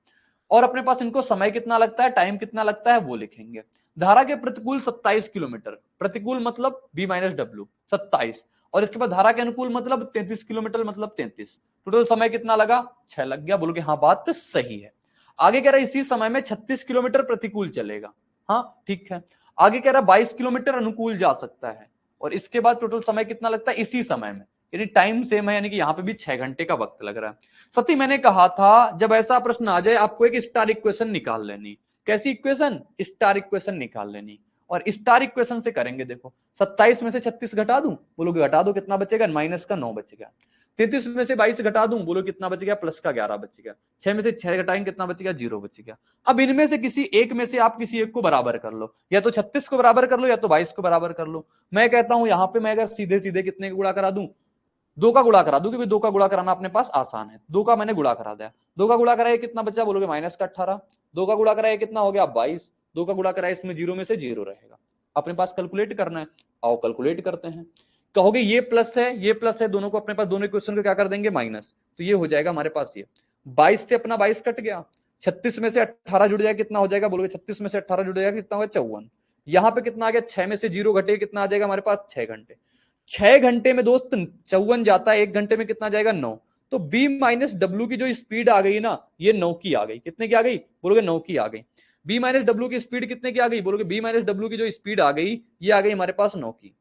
और अपने पास इनको समय कितना लगता है, टाइम कितना लगता है वो लिखेंगे। धारा के प्रतिकूल 27 किलोमीटर, प्रतिकूल मतलब b माइनस डब्ल्यू 27, और इसके बाद धारा के अनुकूल मतलब 33 किलोमीटर मतलब 33, टोटल समय कितना लगा 6 लग गया। बोलोगे हाँ बात तो सही है। आगे कह रहा है इसी समय में 36 किलोमीटर प्रतिकूल चलेगा, हाँ ठीक है। आगे कह रहा है 22 किलोमीटर अनुकूल जा सकता है, और इसके बाद टोटल समय कितना लगता है इसी समय में, यानी टाइम सेम है, यानी कि यहां पे भी 6 घंटे का वक्त लग रहा है। सती मैंने कहा था जब ऐसा प्रश्न आ जाए आपको एक स्टार इक्वेशन निकाल लेनी। कैसी इक्वेशन, स्टार इक्वेशन निकाल लेनी, और स्टार इक्वेशन से करेंगे। देखो 27 में से 36 घटा दूं, बोलोगे घटा दो, कितना बचेगा माइनस का 9 बचेगा। 33 में से 22 घटा दूं, बोलो कितना बच गया प्लस का 11 बच गया। 6 में से 6 घटाएंगे कितना बच गया 0 बच गया। अब इनमें से किसी एक में से आप किसी एक को बराबर कर लो, या तो 36 को बराबर कर लो या तो 22 को बराबर कर लो। मैं कहता हूं यहां पे मैं अगर सीधे सीधे कितने का गुणा करा दूं, 2 का गुणा करा दूं, क्योंकि 2 का गुणा कराना अपने पास आसान है। 2 का मैंने गुणा करा दिया, 2 का गुणा कराया कितना बचा, बोलोगे माइनस का 18। 2 का गुणा कराया कितना हो गया 22। 2 का गुणा कराया इसमें 0 में से 0 रहेगा, अपने पास कैलकुलेट करना है। आओ कैलकुलेट करते हैं। कहोगे ये प्लस है ये प्लस है, दोनों को अपने पास दोनों इक्वेशन को क्या कर देंगे माइनस, तो ये हो जाएगा हमारे पास ये 22 से अपना 22 कट गया, 36 में से 18 जुड़ जाएगा कितना हो जाएगा, बोलोगे 36 में से 18 जुड़ जाएगा कितना होगा 54। यहाँ पे कितना आ गया 6 में से 0 घटे कितना आ जाएगा हमारे पास 6 घंटे। 6 घंटे में दोस्त 54 जाता है, 1 घंटे में कितना जाएगा 9। तो b माइनस डब्ल्यू की जो स्पीड आ गई ना, ये 9 की आ गई। कितने की आ गई, बोलोगे 9 की आ गई। b माइनस डब्ल्यू की स्पीड कितने की आ गई, बोलोगे b माइनस डब्ल्यू की जो स्पीड आ गई ये आ गई हमारे पास 9 की।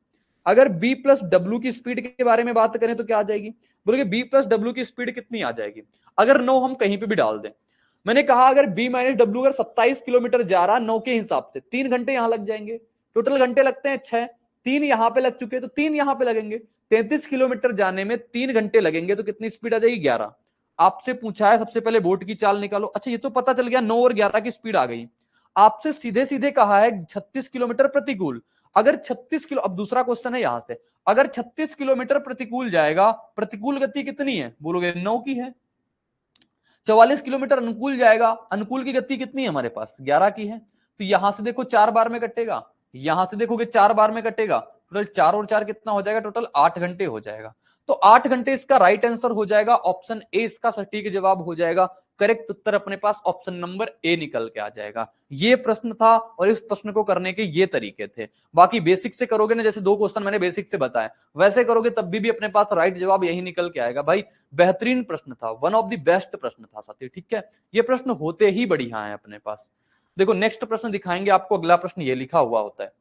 अगर b प्लस डब्ल्यू की स्पीड के बारे में बात करें तो क्या आ जाएगी, बोलोगे b प्लस डब्ल्यू की स्पीड कितनी आ जाएगी, अगर 9 हम कहीं पे भी डाल दें। मैंने कहा अगर b माइनस डब्ल्यू अगर 27 किलोमीटर जा रहा 9 के हिसाब से, 3 घंटे यहां लग जाएंगे। टोटल घंटे लगते हैं 6, 3 यहां पे लग चुके हैं तो 3 यहां पे लगेंगे। 33 किलोमीटर जाने में 3 घंटे लगेंगे, तो कितनी स्पीड आ जाएगी 11। आपसे पूछा है सबसे पहले बोट की चाल निकालो, अच्छा ये तो पता चल गया 9 और 11 की स्पीड आ गई। आपसे सीधे सीधे कहा है 36 किलोमीटर प्रतिकूल, अगर 36 किलो, अब दूसरा क्वेश्चन है यहां से, अगर 36 किलोमीटर प्रतिकूल जाएगा, प्रतिकूल गति कितनी है, बोलोगे 9 की है। 44 किलोमीटर अनुकूल जाएगा, अनुकूल की गति कितनी है हमारे पास 11 की है। तो यहां से देखो 4 बार में कटेगा, यहां से देखोगे 4 बार में कटेगा, टोटल 4 और 4 कितना हो जाएगा, टोटल 8 घंटे हो जाएगा। तो 8 घंटे इसका राइट आंसर हो जाएगा, ऑप्शन ए इसका सटीक जवाब हो जाएगा। करेक्ट उत्तर अपने पास ऑप्शन नंबर ए निकल के आ जाएगा। ये प्रश्न था और इस प्रश्न को करने के ये तरीके थे। बाकी बेसिक से करोगे ना, जैसे 2 क्वेश्चन मैंने बेसिक से बताया, वैसे करोगे तब भी अपने पास राइट जवाब यही निकल के आएगा। भाई बेहतरीन प्रश्न था, वन ऑफ द बेस्ट प्रश्न था साथी, ठीक है। ये प्रश्न होते ही बढ़िया है अपने पास। देखो नेक्स्ट प्रश्न दिखाएंगे आपको, अगला प्रश्न ये लिखा हुआ होता है,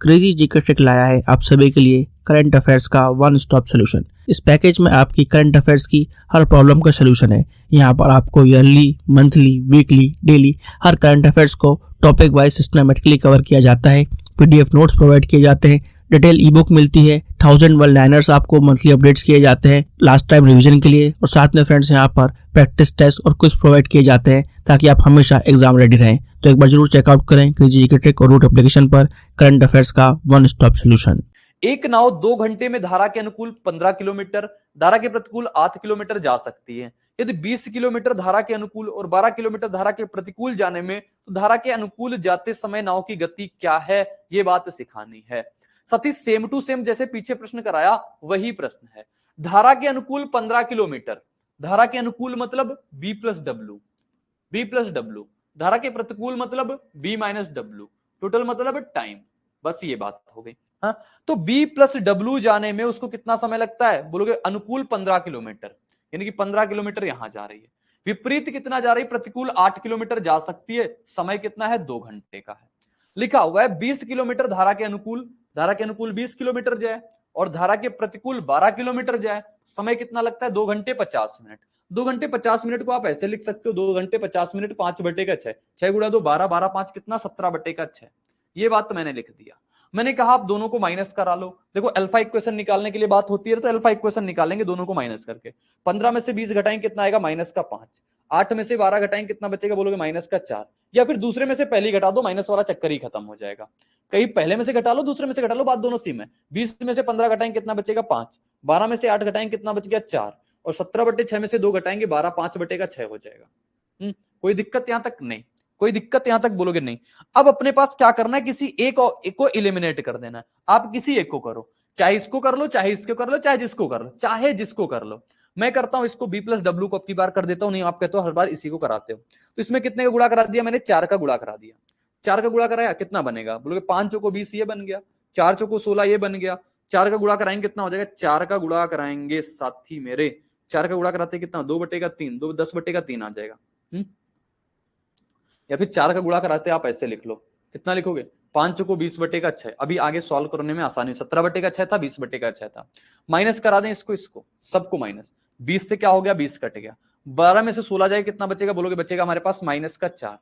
क्रेजी जीके ट्रिक लाया है आप सभी के लिए करंट अफेयर्स का वन स्टॉप सोल्यूशन। इस पैकेज में आपकी करंट अफेयर्स की हर प्रॉब्लम का सोल्यूशन है। यहाँ पर आपको ईयरली, मंथली, वीकली, डेली हर करंट अफेयर्स को टॉपिक वाइज सिस्टमेटिकली कवर किया जाता है। पीडीएफ नोट्स प्रोवाइड किए जाते हैं, डिटेल ई बुक मिलती है, 1000 वर्ड लाइनर्स आपको मंथली अपडेट्स किए जाते हैं लास्ट टाइम रिवीजन के लिए, और साथ में फ्रेंड्स यहाँ पर प्रैक्टिस टेस्ट और क्विज प्रोवाइड किए जाते हैं ताकि आप हमेशा एग्जाम रेडी रहें। तो एक बार जरूर चेकआउट करें क्रेजी जीके ट्रिक और रूट एप्लीकेशन पर करंट अफेयर्स का वन स्टॉप सोल्यूशन। एक नाव 2 घंटे में धारा के अनुकूल 15 किलोमीटर, धारा के प्रतिकूल 8 किलोमीटर जा सकती है। यदि 20 किलोमीटर धारा के अनुकूल और 12 किलोमीटर धारा के प्रतिकूल जाने में, तो धारा के अनुकूल जाते समय नाव की गति क्या है, ये बात सिखानी है। साथ ही सेम टू सेम जैसे पीछे प्रश्न कराया वही प्रश्न है। धारा के अनुकूल 15 किलोमीटर, धारा के अनुकूल मतलब b प्लस डब्ल्यू, धारा के प्रतिकूल मतलब b माइनस डब्ल्यू, टोटल मतलब टाइम, बस ये बात हो गई। हाँ, तो b प्लस डब्ल्यू जाने में उसको कितना समय लगता है, बोलोगे अनुकूल 15 किलोमीटर, यानी कि 15 किलोमीटर यहां जा रही है। विपरीत कितना जा रही, प्रतिकूल 8 किलोमीटर जा सकती है, समय कितना है 2 घंटे का है। लिखा हुआ है 20 किलोमीटर धारा के अनुकूल 20 किलोमीटर जाए और धारा के प्रतिकूल 12 किलोमीटर जाए, समय कितना लगता है 2 घंटे 50 मिनट। 2 घंटे 50 मिनट को आप ऐसे लिख सकते हो, 2 घंटे 50 मिनट 5/6, 6 गुणा 2 12, 12 5 कितना 17/6। ये बात तो मैंने लिख दिया। मैंने कहा आप दोनों को माइनस करा लो। देखो अल्फा इक्वेशन निकालने के लिए बात होती है तो अल्फा इक्वेशन निकालेंगे दोनों को माइनस करके। 15 में से 20 घटाएंगे कितना आएगा -5। 8 में से 12 घटाएंगे कितना बचेगा, बोलोगे -4। या फिर दूसरे में से पहली घटा दो, माइनस वाला चक्कर ही खत्म हो जाएगा। कहीं पहले में से घटा लो, दूसरे में से घटा लो, बात दोनों सेम है। 20 में से 15 घटाएंगे कितना बचेगा 5। 12 में से 8 घटाएंगे कितना बच गया 4। और 17/6 में से 2 घटाएंगे 12, 5/6 हो जाएगा। कोई दिक्कत यहां तक नहीं, कोई दिक्कत यहां तक बोलोगे नहीं। अब अपने पास क्या करना है, किसी एक को इलिमिनेट कर देना है। आप किसी एक को करो, चाहे इसको कर लो, चाहे इसको कर लो, चाहे जिसको कर लो, चाहे जिसको कर लो। मैं करता हूं इसको b+w को अपनी बार कर देता हूं, नहीं आप कहते हो हर बार इसी को कराते हो। तो इसमें कितने का गुणा करा दिया मैंने, 4 का गुणा करा दिया। 4 का गुणा कराया कितना बनेगा, बोलोगे 5 चौको 20 ये बन गया, 4 चौको 16 ये बन गया। 4 का गुणा कराएंगे कितना हो जाएगा, 4 का गुणा कराएंगे साथी मेरे, 4 का गुणा कराते कितना 2/3, 2 10/3 आ जाएगा। या फिर 4 का गुणा कराते आप ऐसे लिख लो, कितना लिखोगे 5 चौको 20/6। अभी आगे सॉल्व करने में आसानी, 17/6 था 20/6 था। माइनस करा दें इसको, सबको माइनस। 20 से क्या हो गया 20 कट गया। 12 में से 16 जाए कितना बचेगा, बोलोगे बचेगा हमारे पास -4।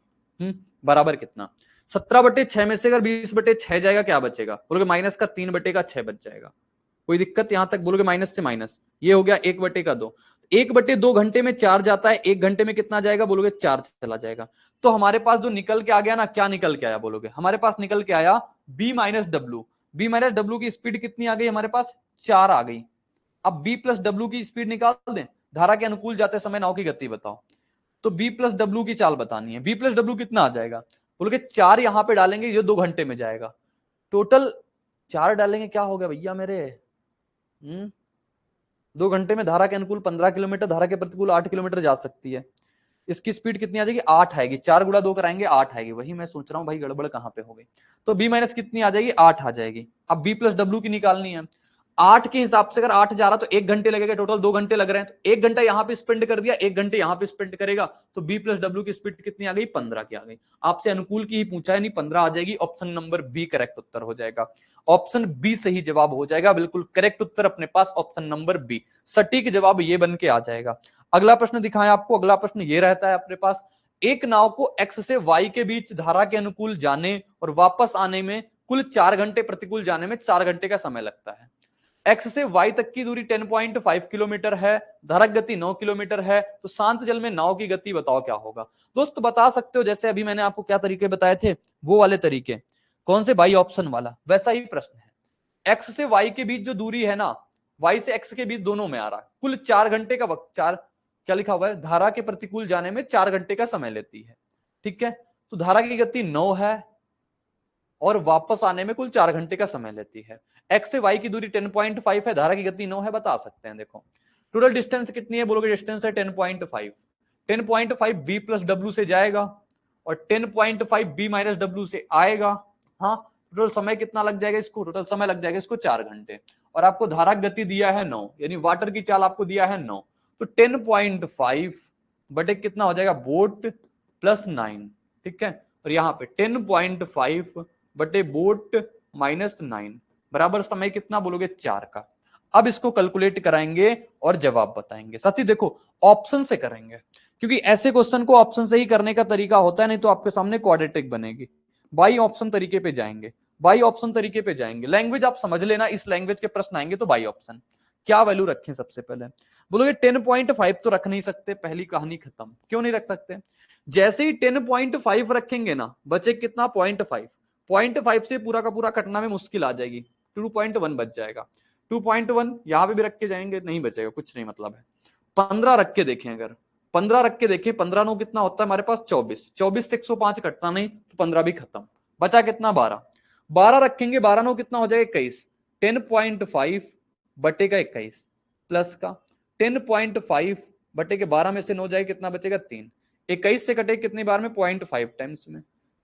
बराबर कितना 17/6 में से अगर 20/6 जाएगा क्या बचेगा, बोलोगे -3/6 बच जाएगा। कोई दिक्कत यहां तक, बोलोगे माइनस से माइनस, ये हो गया 1/2। 1/2 घंटे में 4 जाता है, 1 घंटे में कितना जाएगा, बोलोगे 4 चला जाएगा। तो हमारे पास जो निकल के आ गया ना, क्या निकल के आया बोलोगे, हमारे पास निकल के आया b-w। b-w की स्पीड कितनी आ गई हमारे पास, 4 आ गई। अब b+w की स्पीड निकाल दें, धारा के अनुकूल जाते समय नाव की गति बताओ। तो b+w की चाल बतानी है। b+w कितना आ जाएगा, बोलोगे 4 यहां पे डालेंगे, ये 2 घंटे में जाएगा। टोटल 4 डालेंगे क्या हो गया भैया मेरे, 2 घंटे में धारा के अनुकूल 15 किलोमीटर, धारा के प्रतिकूल 8 किलोमीटर जा सकती है। इसकी स्पीड कितनी आ जाएगी, 8 आएगी। 4 गुणा 2 कराएंगे 8 आएगी। वही मैं सोच रहा हूं भाई गड़बड़ कहां पे हो गई। तो b- कितनी आ जाएगी, 8 आ जाएगी। अब b+w की निकालनी है। 8 के हिसाब से अगर 8 जा रहा तो 1 घंटे लगेगा, टोटल 2 घंटे लग रहे हैं। तो 1 घंटा यहां पे स्पेंड कर दिया, 1 घंटे यहां पे स्पेंड करेगा। तो b+w की स्पीड कितनी आ गई, 15 की आ गई। आपसे अनुकूल की ही पूछा है, नहीं 15 आ जाएगी। ऑप्शन नंबर बी करेक्ट उत्तर हो जाएगा। ऑप्शन बी सही जवाब हो जाएगा, बिल्कुल करेक्ट उत्तर अपने पास ऑप्शन नंबर बी, सटीक जवाब ये बन के आ जाएगा। अगला प्रश्न दिखाएं आपको। अगला प्रश्न ये रहता है अपने पास, एक नाव को x से y के बीच धारा के अनुकूल जाने और वापस आने में कुल 4 घंटे, प्रतिकूल जाने में 4 घंटे का समय लगता है। x से y तक की दूरी 10.5 किलोमीटर है, धारक गति 9 किलोमीटर है। तो शांत जल में नाव की गति बताओ क्या होगा। दोस्त बता सकते हो, जैसे अभी मैंने आपको क्या तरीके बताए थे, वो वाले तरीके। कौन से भाई, ऑप्शन वाला, वैसा ही प्रश्न है। x से y के बीच जो दूरी है ना, y से x के बीच दोनों में आ रहा है, कुल 4 घंटे का वक्त, 4 क्या लिखा हुआ है, धारा के प्रतिकूल जाने में 4 घंटे का समय लेती है। ठीक है, तो धारा की गति 9 है और वापस आने में कुल 4 घंटे का समय लेती है। x से y की दूरी 10.5 है, धारा की गति 9 है, बता सकते हैं। देखो टोटल डिस्टेंस कितनी है, बोलोगे डिस्टेंस है 10.5। 10.5 b+w से जाएगा और 10.5 b-w से आएगा। हाँ, टोटल समय कितना लग जाएगा इसको, टोटल समय लग जाएगा इसको 4 घंटे। और आपको धारा गति दिया है 9, यानी वाटर की चाल आपको दिया है 9। तो 10.5 बटे कितना हो जाएगा, बोट प्लस 9। ठीक है, और यहाँ पे 10.5 बटे बोट -9 बराबर समय कितना, बोलोगे 4 का। अब इसको कैलकुलेट कराएंगे और जवाब बताएंगे। साथी देखो ऑप्शन से करेंगे, क्योंकि ऐसे क्वेश्चन को ऑप्शन से ही करने का तरीका होता है, नहीं तो आपके सामने क्वाड्रेटिक बनेगी। बाई ऑप्शन तरीके पे जाएंगे, बाई ऑप्शन तरीके पे जाएंगे। लैंग्वेज आप समझ लेना, इस लैंग्वेज के प्रश्न आएंगे तो बाई ऑप्शन। क्या वैल्यू रखें सबसे पहले, बोलोगे 10.5 तो रख नहीं सकते, पहली कहानी खत्म। क्यों नहीं रख सकते, जैसे ही 10.5 रखेंगे ना, बचे कितना 0.5 से पूरा का पूरा कटना में मुश्किल आ जाएगी, 2.1 बच जाएगा। 2.1 यहां पे भी रख के जाएंगे, नहीं बचेगा, कुछ नहीं मतलब है। 15 रख के देखें, अगर 15 रख के देखें, 15 9 कितना होता है हमारे पास 24। 24 से 105 कटना नहीं, तो 15 भी खत्म, बचा कितना 12। 12 रखेंगे, 12 9 कितना हो जाएगा 21। 10.5 बटे का 21 प्लस का 10.5 बटे के 12 में से 9 जाएगा, कितना बचेगा 3। 21 से कटे कितनी बार में, 0.5 टाइम्स में।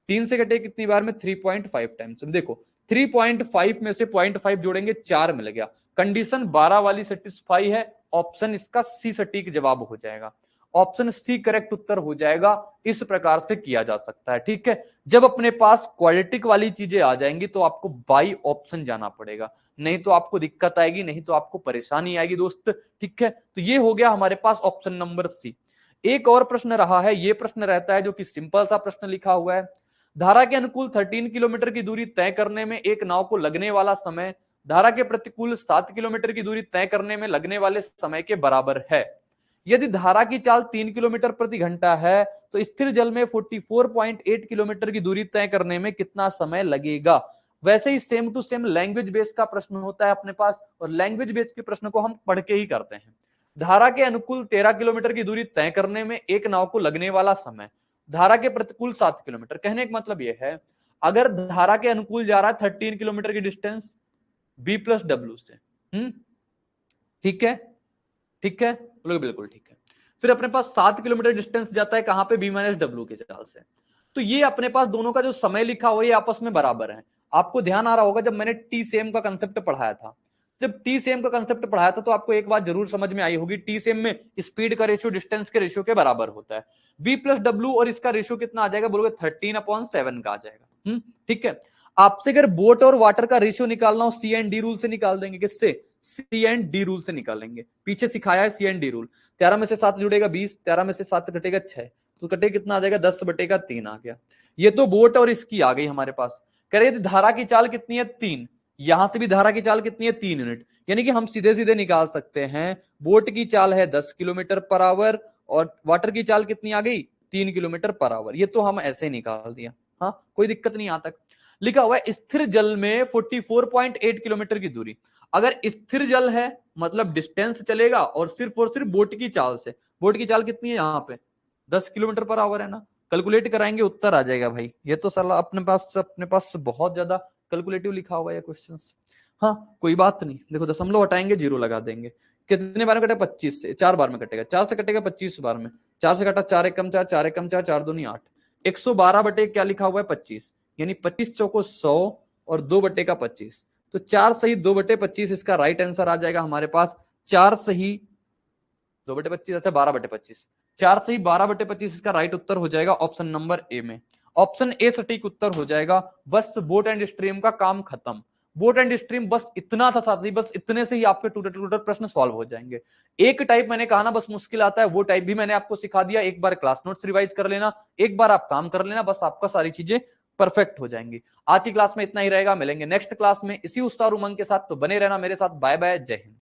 3 से कटे कितनी बार में, 3.5 टाइम्स में। देखो 3.5 में से 0.5 जोड़ेंगे, 4 मिल गया। कंडीशन 12 वाली सेटिस्फाई है, ऑप्शन इसका सी सटीक जवाब हो जाएगा। ऑप्शन सी करेक्ट उत्तर हो जाएगा। इस प्रकार से किया जा सकता है, ठीक है। जब अपने पास क्वाड्रेटिक वाली चीजें आ जाएंगी तो आपको बाई ऑप्शन जाना पड़ेगा, नहीं तो आपको दिक्कत आएगी, नहीं तो आपको परेशानी आएगी दोस्त, ठीक है। तो ये हो गया हमारे पास ऑप्शन नंबर सी। एक और प्रश्न रहा है, ये प्रश्न रहता है जो कि सिंपल सा प्रश्न लिखा हुआ है। धारा के अनुकूल 13 किलोमीटर की दूरी तय करने में एक नाव को लगने वाला समय धारा के प्रतिकूल 7 किलोमीटर की दूरी तय करने में लगने वाले समय के बराबर है। यदि धारा की चाल 3 किलोमीटर प्रति घंटा है तो स्थिर जल में 44.8 किलोमीटर की दूरी तय करने में कितना समय लगेगा। वैसे ही same to same language base का प्रश्न होता है अपने पास, और लैंग्वेज बेस के प्रश्न को हम पढ़ के ही करते हैं। धारा के अनुकूल 13 किलोमीटर की दूरी तय करने में एक नाव को लगने वाला समय, धारा के प्रतिकूल 7 किलोमीटर। कहने का मतलब यह है, अगर धारा के अनुकूल जा रहा है 13 किलोमीटर की डिस्टेंस बी प्लस डब्ल्यू से, ठीक है, ठीक है, बोलोगे बिल्कुल ठीक है। फिर अपने पास 7 किलोमीटर डिस्टेंस जाता है कहां पे, बी माइनस डब्ल्यू के चाल से। तो ये अपने पास दोनों का जो समय लिखा हुआ है ये आपस में बराबर है। आपको ध्यान आ रहा होगा जब मैंने टी सेम का कंसेप्ट पढ़ाया था, जब टी सेम का कंसेप्ट पढ़ाया था तो आपको एक बात जरूर समझ में आई होगी, टी सेम में स्पीड का रेशियो डिस्टेंस के रेशियो के बराबर होता है। बी प्लस डब्ल्यू और इसका रेशियो कितना आ जाएगा, बोलोगे 13/7 का आ जाएगा, ठीक है। आपसे अगर बोट और वाटर का रेशियो निकालना हो सी एंड डी रूल से निकाल देंगे, किससे, सी एंड डी रूल से निकालेंगे। पीछे सिखाया है सी एंड डी रूल। 13 में से 7 जुड़ेगा 20, 13 में से 7 घटेगा 6, तो कटे कितना आ जाएगा, 10/3 आ गया। ये तो बोट और इसकी आ गई हमारे पास। कह रहे धारा की चाल कितनी है, 3, यहां से भी धारा की चाल कितनी है, 3 यूनिट। यानी कि हम सीधे सीधे निकाल सकते हैं, बोट की चाल है 10 किलोमीटर पर आवर और वाटर की चाल कितनी आ गई, 3 किलोमीटर पर आवर। ये तो हम ऐसे निकाल दिया, हाँ, कोई दिक्कत नहीं। यहां तक लिखा हुआ है स्थिर जल में 44.8 किलोमीटर की दूरी। अगर स्थिर जल है मतलब डिस्टेंस चलेगा और सिर्फ बोट की चाल से। बोट की चाल कितनी है यहाँ पे, 10 किलोमीटर पर आवर है ना, कैलकुलेट कराएंगे उत्तर आ जाएगा भाई। ये तो साला अपने पास बहुत ज्यादा कैलकुलेटिव लिखा हुआ है क्वेश्चन। हाँ कोई बात नहीं, देखो दशमलव हटाएंगे, जीरो लगा देंगे। कितने बार में कटेगा, 25 से, 4 बार में कटेगा, 4 से कटेगा 25 बार में, 4 से कटा 4 एकम 4, 4 एकम 4, 4 दूनी 8, 112 बटे क्या लिखा हुआ है 25, यानी 25 चौको 100 और 2 बटे का 25, तो 4 सही 2 बटे 25 इसका राइट आंसर आ जाएगा हमारे पास। 4 सही 2 बटे 25, अच्छा 12 बटे 25, 4 सही 12 बटे 25 इसका राइट उत्तर हो जाएगा ऑप्शन नंबर ए में। ऑप्शन ए सटीक उत्तर हो जाएगा। बस बोट एंड स्ट्रीम का काम खत्म। बोट एंड स्ट्रीम बस इतना था साथी, बस इतने से ही आपके टूटर प्रश्न सॉल्व हो जाएंगे। एक टाइप मैंने कहा ना बस मुश्किल आता है, वो टाइप भी मैंने आपको सिखा दिया। एक बार क्लास नोट्स रिवाइज कर लेना, एक बार आप काम कर लेना, बस आपका सारी चीजें परफेक्ट हो जाएंगी। आज की क्लास में इतना ही रहेगा, मिलेंगे नेक्स्ट क्लास में इसी उत्साह उमंग के साथ। तो बने रहना मेरे साथ, बाय बाय, जय हिंद।